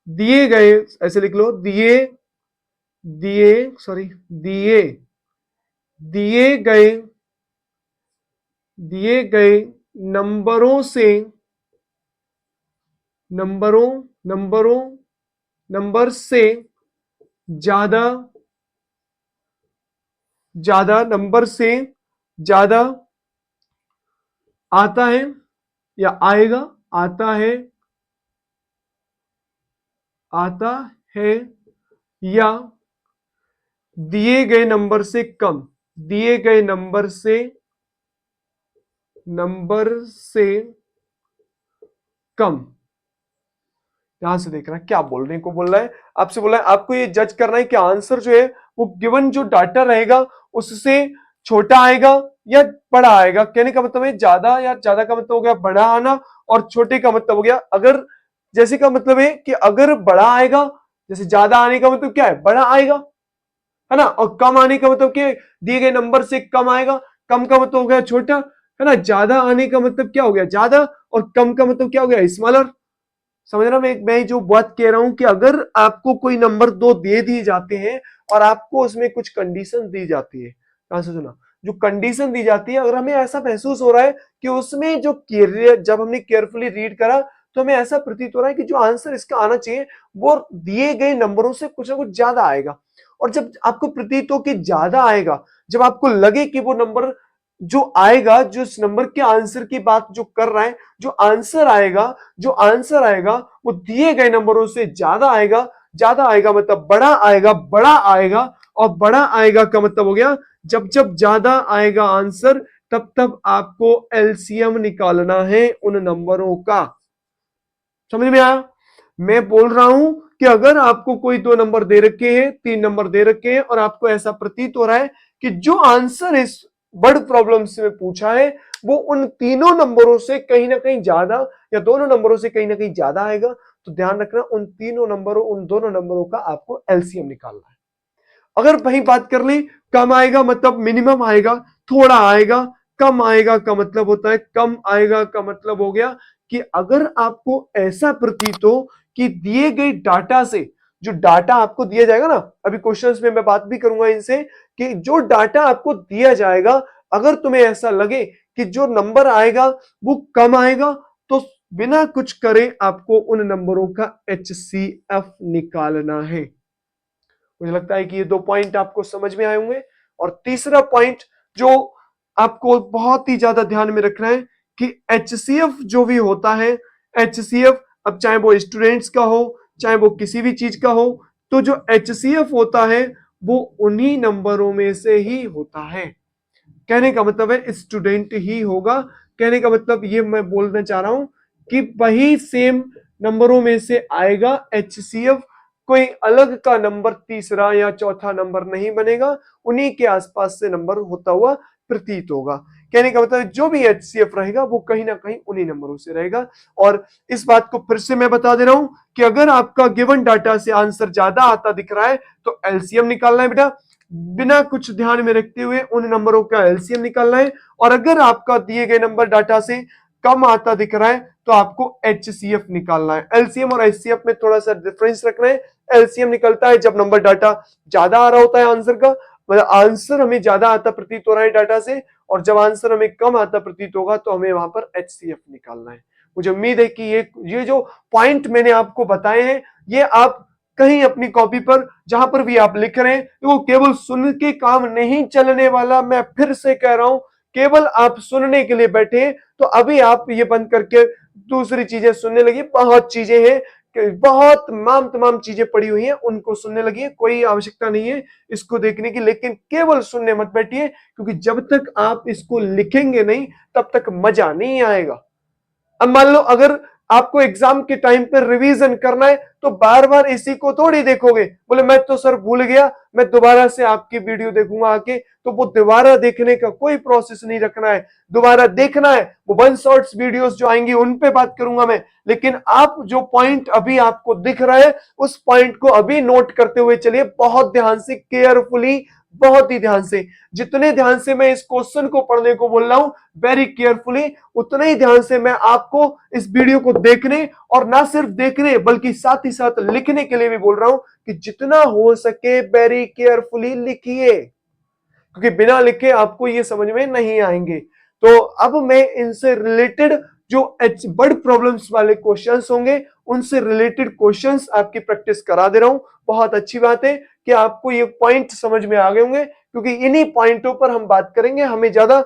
दिए गए, ऐसे लिख लो, दिए, दिए, सॉरी, दिए, दिए गए, दिए गए नंबरों से, नंबरों, नंबरों, नंबर से ज्यादा, ज्यादा, नंबर से ज्यादा आता है या आएगा, आता है, आता है, या दिए गए नंबर से कम, दिए गए नंबर से नंबर से कम। यहां से देखना क्या बोलने को बोल रहा है, आपसे बोल रहा है आपको ये जज करना है कि आंसर जो है वो गिवन जो डाटा रहेगा उससे छोटा आएगा या बड़ा आएगा। कहने का मतलब है ज्यादा, या ज्यादा का मतलब हो गया बड़ा आना, और छोटे का मतलब हो गया अगर, जैसे का मतलब है कि अगर बड़ा आएगा, जैसे ज्यादा आने का मतलब क्या है, बड़ा आएगा, है ना, और कम आने का मतलब क्या, दिए गए नंबर से कम आएगा, कम का मतलब हो गया छोटा, है ना। ज्यादा आने का मतलब क्या हो गया, ज्यादा, और कम का मतलब क्या हो गया, स्मॉलर। समझ रहा, मैं जो बात कह रहा हूं कि अगर आपको कोई नंबर दो दे दिए जाते हैं और आपको उसमें कुछ कंडीशन दी जाती है, कहां से सुना, जो कंडीशन दी जाती है, अगर हमें ऐसा महसूस हो रहा है कि उसमें जो जब हमने केयरफुली रीड करा तो हमें ऐसा प्रतीत हो रहा है कि जो आंसर इसका आना चाहिए वो दिए गए नंबरों से कुछ ना कुछ ज्यादा आएगा। और जब आपको प्रतीत हो कि ज्यादा आएगा, जब आपको लगे कि वो नंबर जो आएगा, जो इस नंबर के आंसर की बात जो कर रहा है, जो आंसर आएगा वो दिए गए नंबरों से ज्यादा आएगा। ज्यादा आएगा मतलब बड़ा आएगा, बड़ा आएगा, और बड़ा आएगा का मतलब हो गया जब जब ज्यादा आएगा आंसर तब तब आपको एलसीएम निकालना है उन नंबरों का। समझ में आया? मैं बोल रहा हूं कि अगर आपको कोई दो नंबर दे रखे हैं, तीन नंबर दे रखे हैं, और आपको ऐसा प्रतीत हो रहा है कि जो आंसर इस वर्ड प्रॉब्लम से पूछा है वो उन तीनों नंबरों से कहीं ना कहीं ज्यादा, या दोनों नंबरों से कहीं ना कहीं ज्यादा आएगा, तो ध्यान रखना उन तीनों नंबरों, उन दोनों नंबरों का आपको एलसीएम निकालना है। अगर वही बात कर ली, कम आएगा मतलब मिनिमम आएगा, थोड़ा आएगा, कम आएगा का मतलब होता है, कम आएगा का मतलब हो गया कि अगर आपको ऐसा प्रतीत हो कि दिए गए डाटा से, जो डाटा आपको दिया जाएगा ना, अभी क्वेश्चंस में मैं बात भी करूंगा इनसे, कि जो डाटा आपको दिया जाएगा अगर तुम्हें ऐसा लगे कि जो नंबर आएगा वो कम आएगा, तो बिना कुछ करे आपको उन नंबरों का एचसीएफ निकालना है। मुझे लगता है कि ये दो पॉइंट आपको समझ में आए होंगे। और तीसरा पॉइंट जो आपको बहुत ही ज्यादा ध्यान में रखना है कि एचसीएफ जो भी होता है, एचसीएफ अब चाहे वो स्टूडेंट्स का हो चाहे वो किसी भी चीज का हो, तो जो एचसीएफ होता है वो उन्हीं नंबरों में से ही होता है। कहने का मतलब है स्टूडेंट ही होगा। कहने का मतलब ये मैं बोलना चाह रहा हूं कि वही सेम नंबरों में से आएगा एचसीएफ, कोई अलग का नंबर तीसरा या चौथा नंबर नहीं बनेगा, उन्हीं के आसपास से नंबर होता हुआ प्रतीत होगा। कहने का मतलब जो भी एचसीएफ रहेगा वो कहीं ना कहीं उन्हीं नंबरों से रहेगा। और इस बात को फिर से मैं बता दे रहा हूं कि अगर आपका गिवन डाटा से आंसर ज्यादा आता दिख रहा है तो एलसीएम निकालना है बेटा, बिना कुछ ध्यान में रखते हुए उन नंबरों का एलसीएम निकालना है। और अगर आपका दिए गए नंबर डाटा से कम आता दिख रहा है तो आपको एचसीएफ निकालना है। एलसीएम और एचसीएफ में थोड़ा सा डिफरेंस रखना है। एलसीएम निकलता है जब नंबर डाटा ज्यादा आ रहा होता है आंसर का, मतलब आंसर हमें ज्यादा आता प्रतीत हो रहा है डाटा से, और जब आंसर हमें कम आता प्रतीत होगा तो हमें वहां पर एचसीएफ निकालना है। मुझे उम्मीद है कि ये जो पॉइंट मैंने आपको बताए हैं ये आप कहीं अपनी कॉपी पर जहां पर भी आप लिख रहे हैं, तो वो केवल सुन के काम नहीं चलने वाला। मैं फिर से कह रहा हूं, केवल आप सुनने के लिए बैठे तो अभी आप ये बंद करके दूसरी चीजें सुनने लगी। बहुत चीजें हैं, बहुत तमाम चीजें पड़ी हुई हैं, उनको सुनने लगी। कोई आवश्यकता नहीं है इसको देखने की, लेकिन केवल सुनने मत बैठिए, क्योंकि जब तक आप इसको लिखेंगे नहीं तब तक मजा नहीं आएगा। अब मान लो अगर आपको एग्जाम के टाइम पर रिवीजन करना है तो बार बार इसी को थोड़ी देखोगे, बोले मैं तो सर भूल गया, मैं दोबारा से आपकी वीडियो देखूंगा आके, तो वो दोबारा देखने का कोई प्रोसेस नहीं रखना है। दोबारा देखना है वो वन शॉट्स वीडियोस जो आएंगी उन पे बात करूंगा मैं, लेकिन आप जो पॉइंट अभी आपको दिख रहा है उस पॉइंट को अभी नोट करते हुए चलिए, बहुत ध्यान से, केयरफुली, बहुत ही ध्यान से। जितने ध्यान से मैं इस क्वेश्चन को पढ़ने को बोल रहा हूं वेरी केयरफुली, उतने ही ध्यान से मैं आपको इस वीडियो को देखने, और ना सिर्फ देखने बल्कि साथ ही साथ लिखने के लिए भी बोल रहा हूं कि जितना हो सके वेरी केयरफुली लिखिए, क्योंकि बिना लिखे आपको ये समझ में नहीं आएंगे। तो अब मैं इनसे रिलेटेड जो वर्ड प्रॉब्लम्स वाले क्वेश्चंस होंगे उनसे रिलेटेड क्वेश्चंस आपकी प्रैक्टिस करा दे रहा हूं। बहुत अच्छी बात है कि आपको ये पॉइंट समझ में आ गए होंगे, क्योंकि इन्हीं पॉइंटों पर हम बात करेंगे, हमें ज्यादा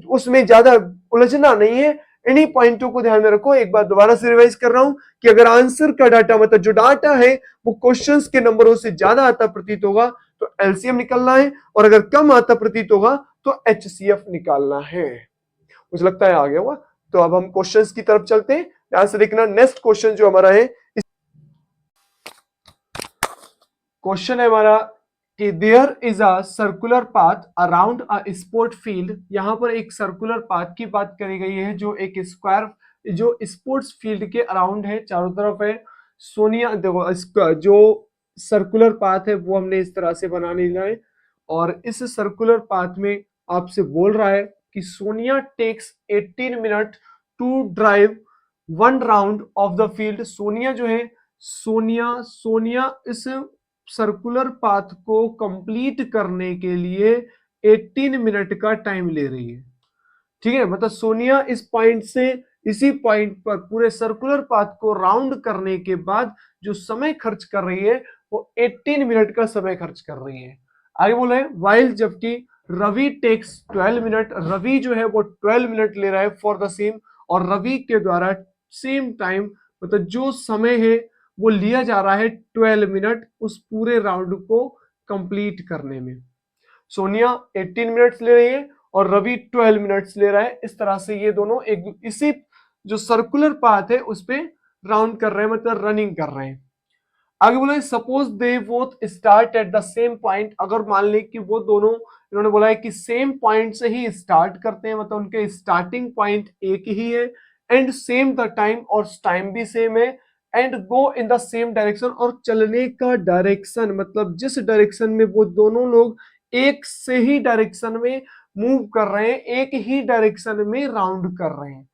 उसमें ज्यादा उलझना नहीं है। इन्हीं पॉइंटों को ध्यान में रखो। एक बार दोबारा से रिवाइज कर रहा हूं कि अगर आंसर का डाटा, मतलब जो डाटा है वो क्वेश्चंस के नंबरों से ज्यादा आता प्रतीत होगा तो एलसीएम निकालना है, और अगर कम आता प्रतीत होगा तो एचसीएफ निकालना है। मुझे लगता है आ गया हुआ। तो अब हम क्वेश्चंस की तरफ चलते हैं। ध्यान से देखना, नेक्स्ट क्वेश्चन जो हमारा है, क्वेश्चन है हमारा कि there is a circular path around a sport field. यहां पर एक सर्कुलर पाथ की बात करी गई है जो एक स्क्वायर, जो स्पोर्ट्स फील्ड के अराउंड है, चारों तरफ है। सोनिया देखो, इसका जो सर्कुलर पाथ है वो हमने इस तरह से बना लिया है, और इस सर्कुलर पाथ में आपसे बोल रहा है कि Sonia takes 18 minute to drive one round of the field. Sonia जो है, सोनिया इस सर्कुलर पाथ को कंप्लीट करने के लिए 18 मिनट का टाइम ले रही है। ठीक है, मतलब सोनिया इस पॉइंट से इसी पॉइंट पर पूरे सर्कुलर पाथ को राउंड करने के बाद जो समय खर्च कर रही है वो 18 मिनट का समय खर्च कर रही है। आगे बोला है वाइल, जबकि रवि टेक्स 12 मिनट, रवि जो है वो 12 मिनट ले रहा है फॉर द सेम, और रवि के द्वारा सेम टाइम, मतलब जो समय है वो लिया जा रहा है 12 मिनट उस पूरे राउंड को कंप्लीट करने में। सोनिया 18 मिनट्स ले रही है और रवि 12 मिनट्स ले रहा है। इस तरह से ये दोनों एक इसी जो सर्कुलर पाथ है उस पे राउंड कर रहे हैं, मतलब रनिंग कर रहे हैं। आगे बोला suppose they both start at the same point. अगर मान ले कि वो दोनों, इन्होंने बोला है कि सेम पॉइंट से ही स्टार्ट करते हैं, मतलब उनके स्टार्टिंग पॉइंट एक ही है, एंड सेम द टाइम, और टाइम भी सेम है, and go in the same direction, और चलने का डायरेक्शन, मतलब जिस डायरेक्शन में वो दोनों लोग एक से ही डायरेक्शन में मूव कर रहे हैं, एक ही डायरेक्शन में राउंड कर रहे हैं।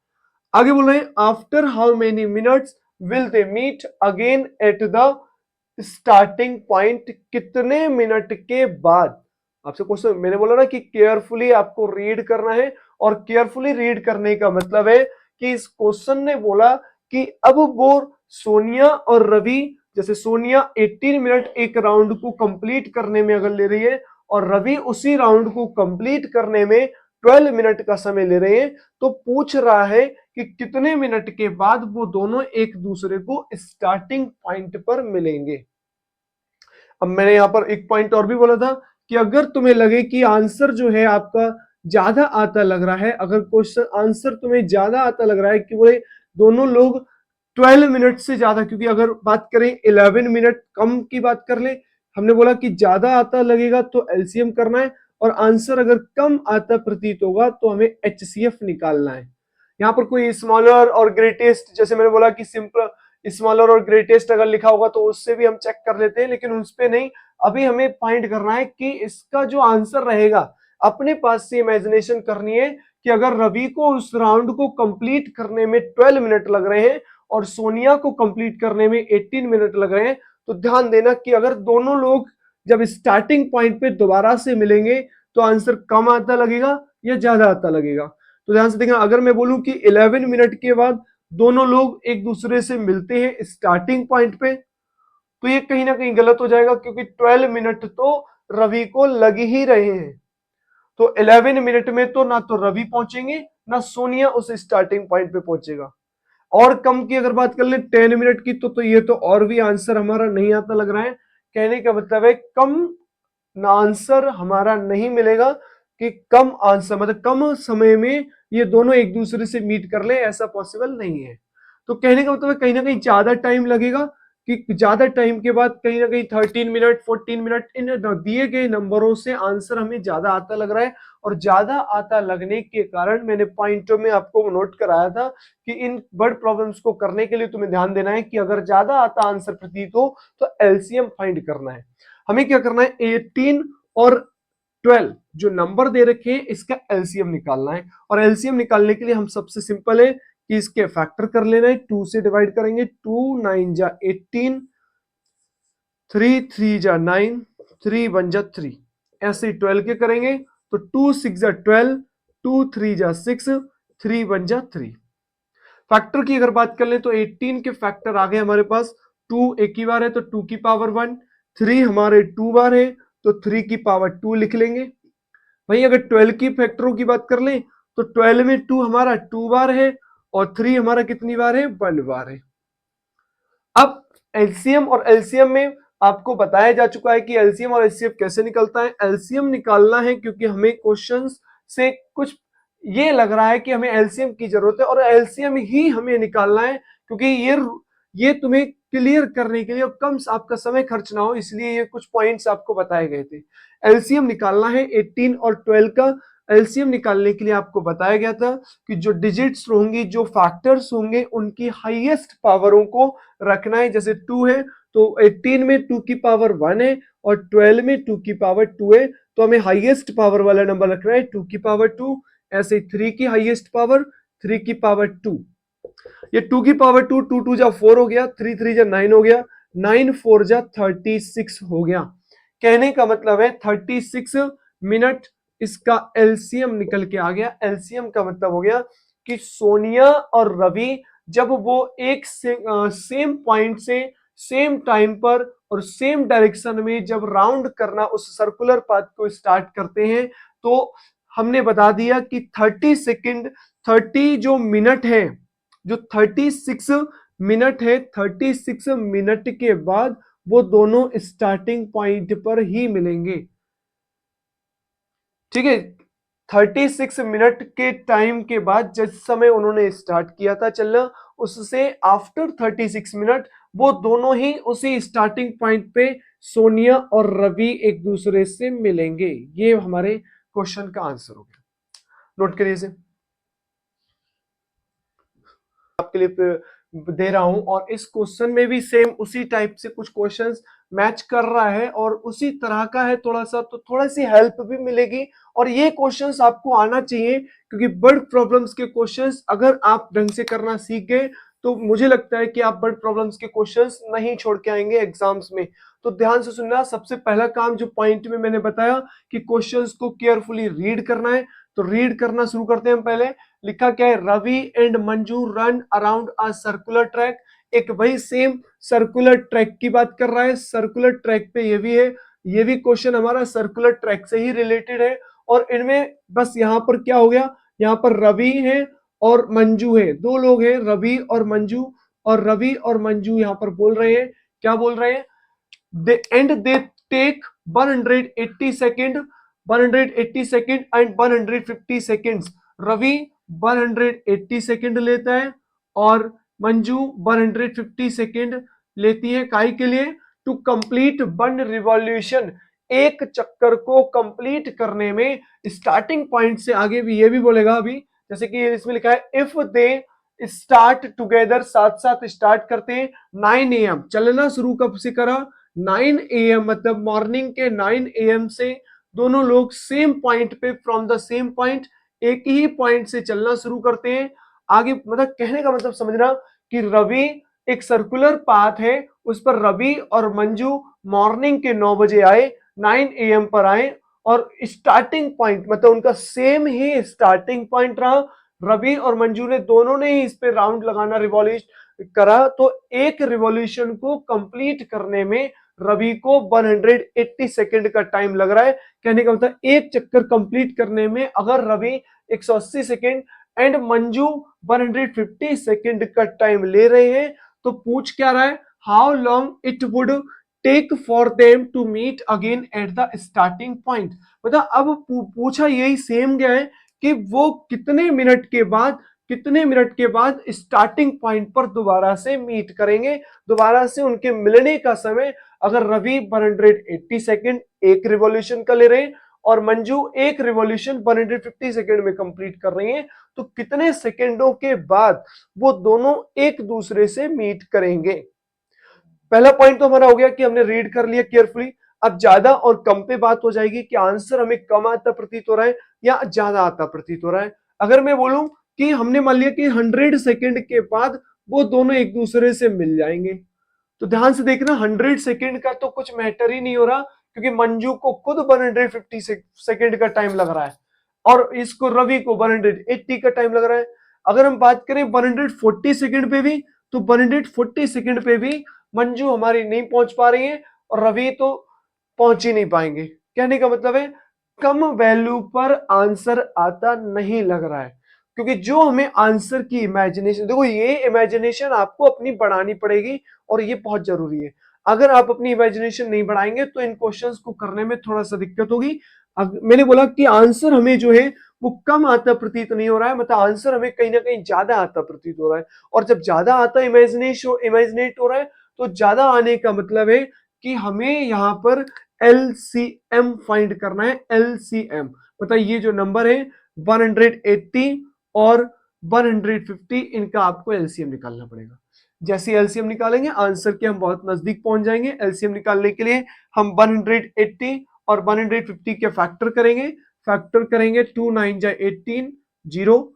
आगे बोल रहे हैं after how many minutes will they meet again at the starting point. कितने मिनट के बाद, आपसे क्वेश्चन मैंने बोला ना कि केयरफुली आपको रीड करना है, और केयरफुली रीड करने का मतलब है कि इस क्वेश्चन ने बोला कि अब वो सोनिया और रवि, जैसे सोनिया 18 मिनट एक राउंड को कंप्लीट करने में अगर ले रही है और रवि उसी राउंड को कंप्लीट करने में 12 मिनट का समय ले रहे हैं, तो पूछ रहा है कि कितने मिनट के बाद वो दोनों एक दूसरे को स्टार्टिंग पॉइंट पर मिलेंगे। अब मैंने यहां पर एक पॉइंट और भी बोला था कि अगर तुम्हें लगे कि आंसर जो है आपका ज्यादा आता लग रहा है, अगर क्वेश्चन आंसर तुम्हें ज्यादा आता लग रहा है कि वो दोनों लोग 12 मिनट से ज्यादा, क्योंकि अगर बात करें 11 मिनट कम की बात कर ले, हमने बोला कि ज्यादा आता लगेगा तो एलसीएम करना है, और आंसर अगर कम आता प्रतीत होगा तो हमें एचसीएफ निकालना है। यहाँ पर कोई स्मॉलर और ग्रेटेस्ट, जैसे मैंने बोला कि सिंपल स्मॉलर और ग्रेटेस्ट अगर लिखा होगा तो उससे भी हम चेक कर लेते हैं, लेकिन उस पे नहीं। अभी हमें फाइंड करना है कि इसका जो आंसर रहेगा, अपने पास से इमेजिनेशन करनी है कि अगर रवि को उस राउंड को कंप्लीट करने में 12 मिनट लग रहे हैं और सोनिया को कंप्लीट करने में 18 मिनट लग रहे हैं, तो ध्यान देना कि अगर दोनों लोग जब स्टार्टिंग पॉइंट पे दोबारा से मिलेंगे तो आंसर कम आता लगेगा या ज्यादा आता लगेगा। तो ध्यान से देखना, अगर मैं बोलूं कि 11 मिनट के बाद दोनों लोग एक दूसरे से मिलते हैं स्टार्टिंग पॉइंट पे, तो ये कहीं ना कहीं गलत हो जाएगा, क्योंकि 12 मिनट तो रवि को लग ही रहे हैं। तो 11 मिनट में तो ना तो रवि पहुंचेंगे ना सोनिया उस स्टार्टिंग पॉइंट पे पहुंचेगा। और कम की अगर बात कर ले 10 मिनट की, तो ये तो और भी आंसर हमारा नहीं आता लग रहा है। कहने का मतलब है कम ना आंसर हमारा नहीं मिलेगा, कि कम आंसर मतलब कम समय में ये दोनों एक दूसरे से मीट कर ले, ऐसा पॉसिबल नहीं है। तो कहने का मतलब है कहीं ना कहीं ज्यादा टाइम लगेगा, कि ज्यादा टाइम के बाद कहीं ना कहीं 13 मिनट 14 मिनट इन दिए गए नंबरों से आंसर हमें ज्यादा आता लग रहा है। और ज्यादा आता लगने के कारण मैंने पॉइंटों में आपको नोट कराया था कि इन वर्ड प्रॉब्लम्स को करने के लिए तुम्हें ध्यान देना है कि अगर ज्यादा आता आंसर प्रतीत हो तो एलसीएम फाइंड करना है। हमें क्या करना है, 18 और 12 जो नंबर दे रखे हैं इसका एलसीएम निकालना है। और एलसीएम निकालने के लिए हम सबसे सिंपल है कि इसके फैक्टर कर लेना है, 2 से डिवाइड करेंगे, 2 9 जा 18, 3 3 जा 9, 3 1 जा 3, ऐसे 12 के करेंगे तो 2 6 जा 12, 2 3 जा 6, 3 1 जा 3। फैक्टर की अगर बात कर ले तो 18 के फैक्टर आ गए हमारे पास, 2 एक ही बार है तो 2 की पावर 1, 3 हमारे 2 बार है तो 3 की पावर 2 लिख लेंगे। वहीं अगर 12 की फैक्टरों की बात कर लें तो 12 में 2 हमारा 2 बार है और 3 हमारा कितनी बार है, 1 बार है। अब एलसीएम और एलसीएम में आपको बताया जा चुका है कि एलसीएम और एचसीएफ कैसे निकलता है। एलसीएम निकालना है क्योंकि हमें क्वेश्चंस से कुछ ये लग रहा है कि हमें एलसीएम की जरूरत है और एलसीएम ही हमें निकालना है, क्योंकि ये तुम्हें क्लियर करने के लिए और कम आपका समय खर्च ना हो, इसलिए ये कुछ पॉइंट्स आपको बताए गए थे। एलसीएम निकालना है 18 और 12 का। एलसीएम निकालने के लिए आपको बताया गया था कि जो डिजिट्स होंगी, जो फैक्टर्स होंगे, उनकी हाईएस्ट पावरों को रखना है। जैसे 2 है तो 18 में 2 की पावर 1 है और 12 में 2 की पावर 2 है, तो हमें हाईएस्ट पावर वाला नंबर रखना है 2 की पावर 2। ऐसे 3 की हाईएस्ट पावर 3 की पावर 2, ये 2 की पावर 2, 2 2 जा 4 हो गया, 3 3 जा 9 हो गया, 9 4 जा 36 हो गया। कहने का मतलब है 36 मिनट इसका एलसीएम निकल के आ गया। एलसीएम का मतलब हो गया कि सोनिया और रवि जब वो एक सेम पॉइंट से सेम टाइम पर और सेम डायरेक्शन में जब राउंड करना उस सर्कुलर पाथ को स्टार्ट करते हैं, तो हमने बता दिया कि 30 सेकंड, 30 जो मिनट है, जो 36 मिनट है, 36 मिनट के बाद वो दोनों स्टार्टिंग पॉइंट पर ही मिलेंगे। ठीक है, 36 मिनट के टाइम के बाद जिस समय उन्होंने स्टार्ट किया था चलना, उससे आफ्टर 36 मिनट वो दोनों ही उसी स्टार्टिंग पॉइंट पे सोनिया और रवि एक दूसरे से मिलेंगे। ये हमारे क्वेश्चन का आंसर हो गया। नोट करिए इसे, आपके लिए दे रहा हूं और इस क्वेश्चन में भी सेम उसी टाइप से कुछ क्वेश्चंस मैच कर रहा है और उसी तरह का है थोड़ा सा, तो थोड़ा सी हेल्प भी मिलेगी। और ये क्वेश्चंस आपको आना चाहिए, क्योंकि वर्ड प्रॉब्लम्स के क्वेश्चंस अगर आप ढंग से करना सीख गए तो मुझे लगता है कि आप वर्ड प्रॉब्लम्स के क्वेश्चंस नहीं छोड़ के आएंगे एग्जाम्स में। तो ध्यान से सुनना, सबसे पहला काम जो पॉइंट में मैंने बताया कि क्वेश्चंस को केयरफुली रीड करना है, तो रीड करना शुरू करते हैं हम। पहले लिखा क्या है, Ravi and Manju run around a circular track. एक वही सेम सर्कुलर ट्रैक की बात कर रहा है, सर्कुलर ट्रैक पे ये भी है, ये भी क्वेश्चन हमारा सर्कुलर ट्रैक से ही रिलेटेड है। और इनमें बस यहां पर क्या हो गया, यहां पर रवि है और मंजू है, दो लोग हैं रवि और मंजू, और रवि और मंजू यहां पर बोल रहे हैं, क्या बोल रहे हैं, they take 180 second, 180 second and 150 seconds. Ravi 180 second लेता है और मंजू 150 सेकेंड लेती है, काई के लिए, टू कंप्लीट वन रिवॉल्यूशन, एक चक्कर को कंप्लीट करने में। स्टार्टिंग पॉइंट से आगे भी ये भी बोलेगा अभी, जैसे कि इसमें लिखा है इफ दे स्टार्ट टुगेदर, साथ साथ स्टार्ट करते हैं 9 AM, चलना शुरू कब से करा, 9 AM, मतलब मॉर्निंग के 9 AM से दोनों लोग सेम पॉइंट पे, फ्रॉम द सेम पॉइंट, एक ही पॉइंट से चलना शुरू करते हैं आगे। मतलब कहने का मतलब समझना कि रवि एक सर्कुलर पाथ है, उस पर रवि और मंजू मॉर्निंग के 9 बजे आए, 9 AM पर आए और स्टार्टिंग पॉइंट मतलब उनका सेम ही स्टार्टिंग पॉइंट रहा। रवि और मंजू ने दोनों ने ही इस पे राउंड लगाना, रिवॉल्यूशन करा, तो एक रिवॉल्यूशन को कंप्लीट करने में रवि को 180 सेकेंड का टाइम लग रहा है। कहने का मतलब एक चक्कर कंप्लीट करने में अगर Ravi 180 second and Manju 150 second का टाइम ले रहे हैं, तो पूछ क्या रहा है, how long it would take for them to meet again at the starting point. मतलब अब पूछा यही सेम गया है कि वो कितने मिनट के बाद स्टार्टिंग पॉइंट पर दोबारा से मीट करेंगे, दोबारा से उनके मिलने का समय। अगर रवि 180 सेकेंड एक रिवॉल्यूशन का ले रहे हैं और मंजू एक रिवॉल्यूशन 150 सेकेंड में कंप्लीट कर रही हैं, तो कितने सेकेंडों के बाद वो दोनों एक दूसरे से मीट करेंगे। पहला पॉइंट तो हमारा हो गया कि हमने रीड कर लिया केयरफुली। अब ज्यादा और कम पे बात हो जाएगी कि आंसर हमें कम आता प्रतीत हो रहा है या ज्यादा आता प्रतीत हो रहा है। अगर मैं बोलूं कि हमने मान लिया कि 100 सेकेंड के बाद वो दोनों एक दूसरे से मिल जाएंगे, तो ध्यान से देखना 100 सेकेंड का तो कुछ मैटर ही नहीं हो रहा, क्योंकि मंजू को खुद 150 सेकेंड का टाइम लग रहा है और इसको रवि को 180 का टाइम लग रहा है। अगर हम बात करें 140 सेकेंड पे भी, तो 140 सेकेंड पे भी मंजू हमारी नहीं पहुंच पा रही है और रवि तो पहुंच ही नहीं पाएंगे। कहने का मतलब है कम वैल्यू पर आंसर आता नहीं लग रहा है, क्योंकि जो हमें आंसर की इमेजिनेशन, देखो ये इमेजिनेशन आपको अपनी बढ़ानी पड़ेगी और ये बहुत जरूरी है। अगर आप अपनी इमेजिनेशन नहीं बढ़ाएंगे तो इन क्वेश्चंस को करने में थोड़ा सा दिक्कत होगी। मैंने बोला कि आंसर हमें जो है वो कम आता प्रतीत नहीं हो रहा है, मतलब आंसर हमें कहीं ना कहीं ज्यादा आता प्रतीत हो रहा है। और जब ज्यादा आता इमेजिनेट हो रहा है, तो ज्यादा आने का मतलब है कि हमें यहाँ पर एलसीएम फाइंड करना है। एलसीएम मतलब ये जो नंबर है 180 और 150, इनका आपको एलसीएम निकालना पड़ेगा। जैसे एलसीएम निकालेंगे आंसर के हम बहुत नजदीक पहुंच जाएंगे। एलसीएम निकालने के लिए हम 180 और 150 के फैक्टर करेंगे। 2 9 जा 18, 0,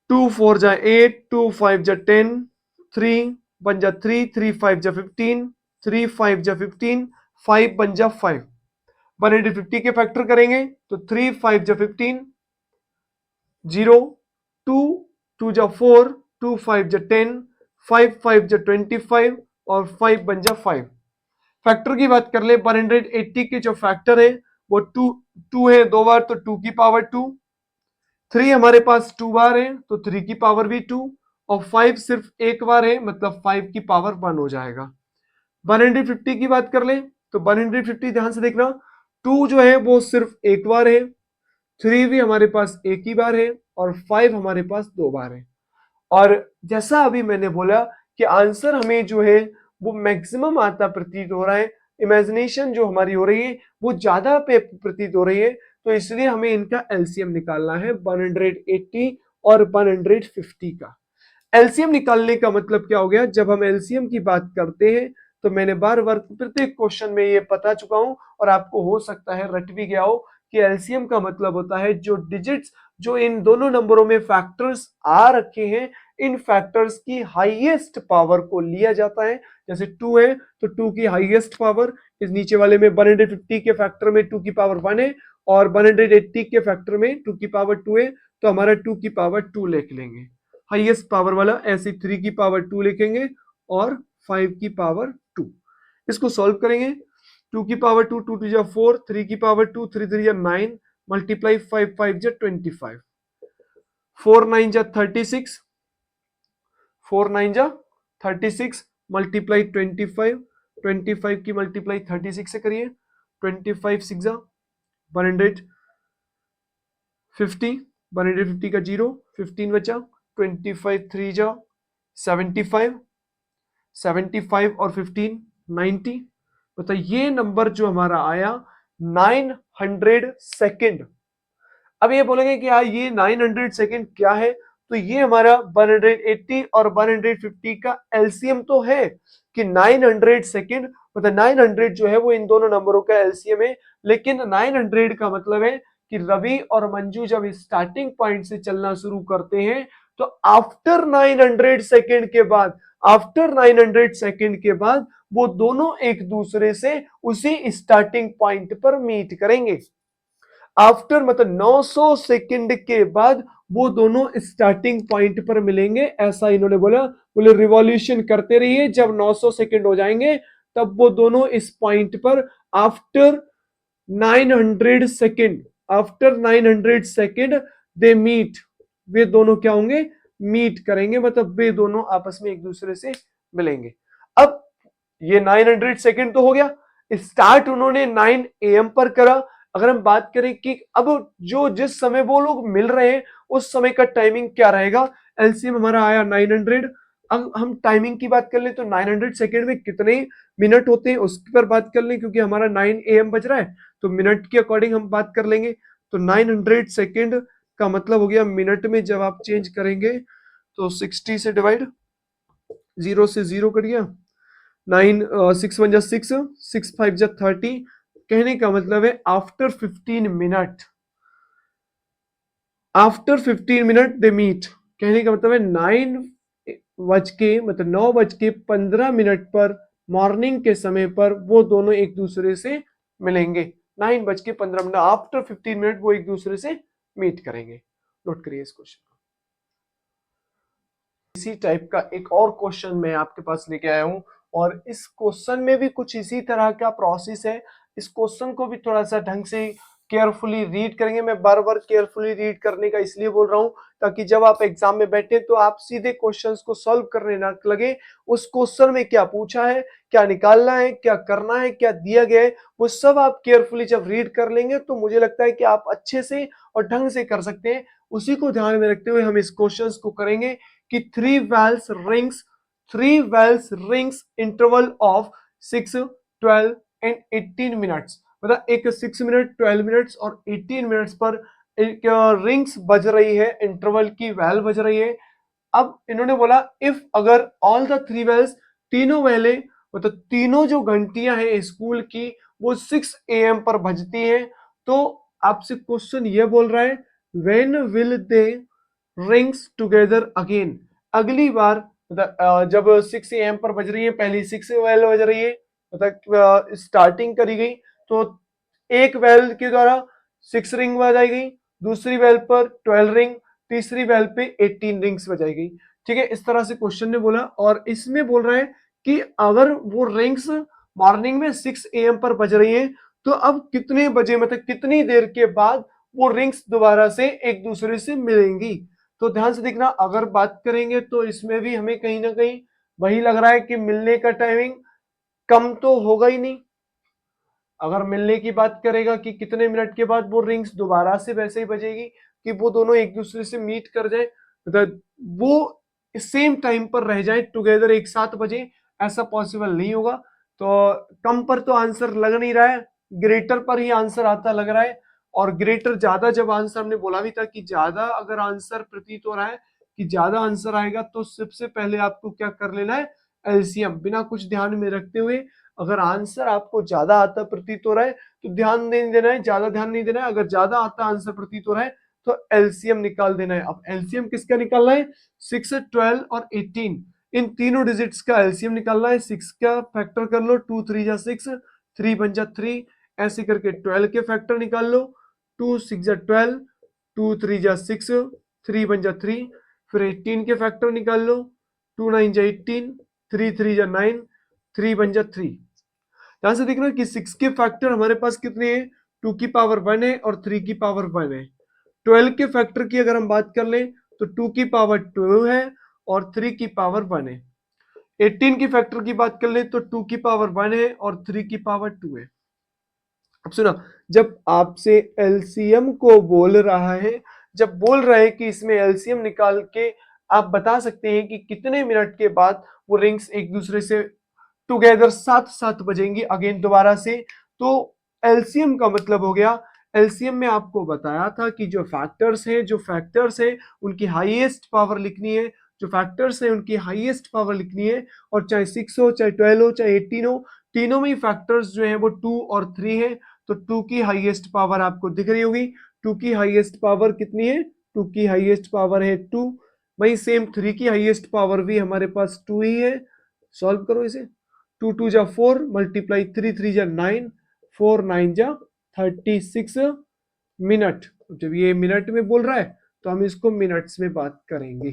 2 4 जा 8, 2 5 जा 10, 3 1 जा 3, 3 5 जा 15, 3 5 जा 15, 5 1 जा 5। 150 के फैक्टर करेंगे तो 3 5 जा 15, 0, 2 2 जा 4, 2 5 जा 10, 5 5 जा 25 और 5 1 जा 5। फैक्टर की बात कर ले, 180 के जो फैक्टर है वो 2 है 2 बार, तो 2 की पावर 2। 3 हमारे पास 2 बार है तो 3 की पावर भी 2, और 5 सिर्फ एक बार है मतलब 5 की पावर 1 हो जाएगा। 150 की बात कर ले तो 150 ध्यान से देखना, 2 जो है वो सिर्फ एक बार है, 3 भी हमारे पास एक ही बार है, और 5 हमारे पास 2 बार है। और जैसा अभी मैंने बोला कि आंसर हमें जो है वो मैक्सिमम आता प्रतीत हो रहा है, इमेजिनेशन जो हमारी हो रही है वो ज्यादा पे प्रतीत हो रही है, तो इसलिए हमें इनका एलसीएम निकालना है 180 और 150 का। एलसीएम निकालने का मतलब क्या हो गया, जब हम एलसीएम की बात करते हैं तो मैंने बार बार प्रत्येक क्वेश्चन में ये बता चुका हूं और आपको हो सकता है रट भी गया हो कि एलसीएम का मतलब होता है जो डिजिट्स जो इन दोनों नंबरों में फैक्टर्स आ रखे हैं, इन फैक्टर्स की हाईएस्ट पावर को लिया जाता है। जैसे 2 है तो 2 की हाईएस्ट पावर, इस नीचे वाले में 150 के फैक्टर में 2 की पावर 1 है, और 180 के फैक्टर में 2 की पावर 2 है, तो हमारा 2 की पावर 2 लिख लेंगे हाईएस्ट पावर वाला। ऐसे 3 की पावर 2 लिखेंगे और 5 की पावर 2। इसको सॉल्व करेंगे, 2 की पावर 2, 2 2 जा 4, 3 की पावर 2, 3 3 जा 9, मल्टीप्लाई 5 5 जा 25, 4 9 जा 36, 4 9 जा 36, मल्टीप्लाई 25, 25 की मल्टीप्लाई 36 से करिए, 25 6 जा 150, 150 का 0, 15 बचा, 25 3 जा 75, 75 और 15 90। मतलब ये नंबर जो हमारा आया 900 सेकेंड। अब ये बोलेंगे कि यार ये 900 सेकेंड क्या है, तो ये हमारा 180 और 150 का एलसीएम तो है कि 900 सेकेंड, मतलब 900 जो है वो इन दोनों नंबरों का एलसीएम है। लेकिन 900 का मतलब है कि रवि और मंजू जब स्टार्टिंग पॉइंट से चलना शुरू करते हैं तो आफ्टर 900 सेकेंड के बाद, आफ्टर 900 सेकेंड के बाद वो दोनों एक दूसरे से उसी स्टार्टिंग पॉइंट पर मीट करेंगे। आफ्टर मतलब 900 सेकंड के बाद वो दोनों स्टार्टिंग पॉइंट पर मिलेंगे, ऐसा इन्होंने बोला। बोले रिवॉल्यूशन करते रहिए, जब 900 सेकंड हो जाएंगे तब वो दोनों इस पॉइंट पर after 900 second, after 900 second they meet, वे दोनों क्या होंगे, मीट करेंगे, मतलब वे दोनों आपस में एक दूसरे से मिलेंगे। अब ये 900 सेकंड तो हो गया, स्टार्ट उन्होंने 9 AM पर करा। अगर हम बात करें कि अब जो जिस समय वो लोग मिल रहे हैं उस समय का टाइमिंग क्या रहेगा, एलसीएम हमारा आया 900। अब हम टाइमिंग की बात कर ले तो 900 सेकंड में कितने मिनट होते हैं उसकी पर बात कर लें, क्योंकि हमारा 9 AM बज रहा है तो मिनट के अकॉर्डिंग हम बात कर लेंगे। तो 900 सेकंड का मतलब हो गया मिनट में, जब आप चेंज करेंगे तो 60 से डिवाइड, 0 से 0 करिए, 9 6 1 जा 6, 6 5 जा 30। कहने का मतलब है after 15 minute, after 15 minute they meet. कहने का मतलब है 9:15 पर मॉर्निंग के समय पर वो दोनों एक दूसरे से मिलेंगे। 9:15 आफ्टर 15 मिनट वो एक दूसरे से मीट करेंगे। नोट करिए इस क्वेश्चन को। इसी टाइप का एक और क्वेश्चन मैं आपके पास लेके आया हूं, और इस क्वेश्चन में भी कुछ इसी तरह का प्रोसेस है। इस क्वेश्चन को भी थोड़ा सा ढंग से केयरफुली रीड करेंगे। मैं बार बार केयरफुली रीड करने का इसलिए बोल रहा हूं ताकि जब आप एग्जाम में बैठे तो आप सीधे क्वेश्चंस को सॉल्व करने ना लगे। उस क्वेश्चन में क्या पूछा है, क्या निकालना है, क्या करना है, क्या दिया गया है, वो सब आप केयरफुली जब रीड कर लेंगे तो मुझे लगता है कि आप अच्छे से और ढंग से कर सकते हैं। उसी को ध्यान में रखते हुए हम इस क्वेश्चंस को करेंगे कि three bells rings interval of 6, 12 and 18 minutes, मतलब एक 6 मिनट, 12 मिनट्स और 18 मिनट्स पर एक रिंग्स बज रही है, इंटरवल की वेल बज रही है। अब इन्होंने बोला इफ अगर ऑल द थ्री वेल्स, तीनों वेले मतलब तीनों जो घंटियां हैं स्कूल की वो 6 AM पर बजती हैं, तो आपसे क्वेश्चन ये बोल रहा है when will they rings together again, अगली बार मतलब जब 6 AM पर बज रही है, पहली 6 वेल बज रही है, मतलब स्टार्टिंग करी गई, तो एक वेल के द्वारा 6 रिंग बजाई गई, दूसरी वेल पर 12 रिंग, तीसरी वेल पे 18 रिंग्स बजाई गई। ठीक है, इस तरह से क्वेश्चन ने बोला और इसमें बोल रहा है कि अगर वो रिंग्स मॉर्निंग में 6 AM पर बज रही है तो अब कितने बजे, मतलब कितनी देर के बाद वो रिंग्स दोबारा से एक दूसरे से मिलेंगी। तो ध्यान से देखना, अगर बात करेंगे तो इसमें भी हमें कहीं ना कहीं वही लग रहा है कि मिलने का टाइमिंग कम तो होगा ही नहीं। अगर मिलने की बात करेगा कि कितने मिनट के बाद वो रिंग्स दोबारा से वैसे ही बजेगी कि वो दोनों एक दूसरे से मीट कर जाए, मतलब वो सेम टाइम पर रह जाए टुगेदर, एक साथ बजे, ऐसा पॉसिबल नहीं होगा। तो कम पर तो आंसर लग नहीं रहा है, ग्रेटर पर ही आंसर आता लग रहा है। और ग्रेटर ज्यादा, जब आंसर हमने बोला भी था कि ज्यादा अगर आंसर प्रतीत हो रहा है कि ज्यादा आंसर आएगा तो सबसे पहले आपको क्या कर लेना है, एलसीएम, बिना कुछ ध्यान में रखते हुए। अगर आंसर आपको ज्यादा आता प्रतीत हो रहा है तो ध्यान नहीं देना है, ज्यादा ध्यान नहीं देना है। अगर ज्यादा आता आंसर प्रतीत हो रहा है तो एलसीएम निकाल देना है। अब एलसीएम किसका निकालना है, 6, 12 और 18, इन तीनों डिजिट्स का एलसीएम निकालना है। 6 का फैक्टर कर लो, 2 3 जा 6, 3 बन जा 3, ऐसे करके 12 के फैक्टर निकाल लो, 2 6 जा 12, 2 3 जा 6, 3 बन जा 3, फिर 18 के फैक्टर निकाल लो, 2 9 जा 18, 3 3 जा 9, 3 बन जा 3। ध्यान से देखना कि 6 के फैक्टर हमारे पास कितने हैं, 2 की पावर 1 है और 3 की पावर 1 है। 12 के फैक्टर की अगर हम बात कर लें तो 2 की पावर 2 है और 3 की पावर 1 है। 18 की फैक्टर की बात कर ले तो 2 की पावर 1 है और 3 की पावर 2 है। अब सुना, जब आपसे एलसीएम को बोल रहा है, जब बोल रहा है कि इसमें एलसीएम निकाल के आप बता सकते हैं कि कितने मिनट के बाद वो रिंग्स एक दूसरे से टुगेदर साथ साथ बजेंगी अगेन दोबारा से, तो एलसीएम का मतलब हो गया, एलसीएम में आपको बताया था कि जो फैक्टर्स हैं उनकी हाईएस्ट पावर लिखनी है, जो फैक्टर्स हैं उनकी हाईएस्ट पावर लिखनी है। और चाहे 6 हो, चाहे 12 हो, चाहे 18 हो, तीनों में फैक्टर्स जो है वो 2 और 3 है। तो 2 की हाईएस्ट पावर आपको दिख रही होगी, 2 की हाईएस्ट पावर कितनी है, 2 की हाईएस्ट पावर है 2। वही सेम 3 की हाईएस्ट पावर भी हमारे पास 2 ही है। सॉल्व करो इसे, 2 2 जा 4, मल्टीप्लाई 3 3 जा 9, 4 9 जा 36 मिनट। जब ये मिनट में बोल रहा है तो हम इसको मिनट्स में बात करेंगे।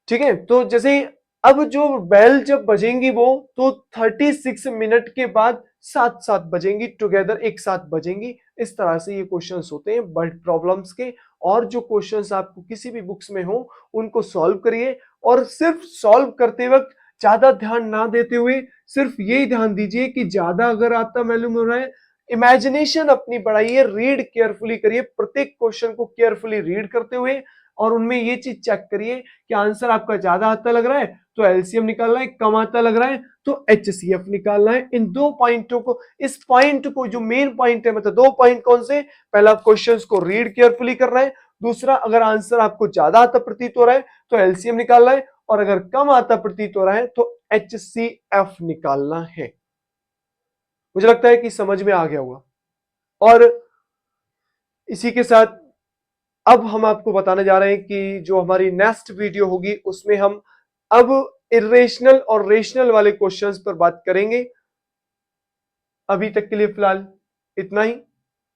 ठीक है, तो जैसे अब जो बेल जब बजेंगी वो तो 36 मिनट के बाद साथ साथ बजेंगी, टुगेदर एक साथ बजेंगी। इस तरह से ये क्वेश्चंस होते हैं वर्ड प्रॉब्लम्स के। और जो क्वेश्चंस आपको किसी भी बुक्स में हो उनको सॉल्व करिए, और सिर्फ सॉल्व करते वक्त ज्यादा ध्यान ना देते हुए सिर्फ यही ध्यान दीजिए कि ज्यादा अगर आता मालूम हो रहा है, इमेजिनेशन अपनी बढ़ाइए, रीड केयरफुली करिए, प्रत्येक क्वेश्चन को केयरफुली रीड करते हुए और उनमें ये चीज चेक करिए कि आंसर आपका ज्यादा आता लग रहा है तो एलसीएम निकालना है, कम आता लग रहा है तो एचसीएफ निकालना है। इन दो पॉइंटों को, इस पॉइंट को जो मेन पॉइंट है, मतलब दो पॉइंट कौन से, पहला क्वेश्चंस को रीड केयरफुली करना है, दूसरा अगर आंसर आपको ज्यादा आता प्रतीत हो रहा है तो एलसीएम निकालना है, और अगर कम आता प्रतीत हो रहा है तो एचसीएफ निकालना है। मुझे लगता है कि समझ में आ गया होगा। और इसी के साथ अब हम आपको बताने जा रहे हैं कि जो हमारी नेक्स्ट वीडियो होगी उसमें हम अब इरेशनल और रेशनल वाले क्वेश्चंस पर बात करेंगे। अभी तक के लिए फिलहाल इतना ही।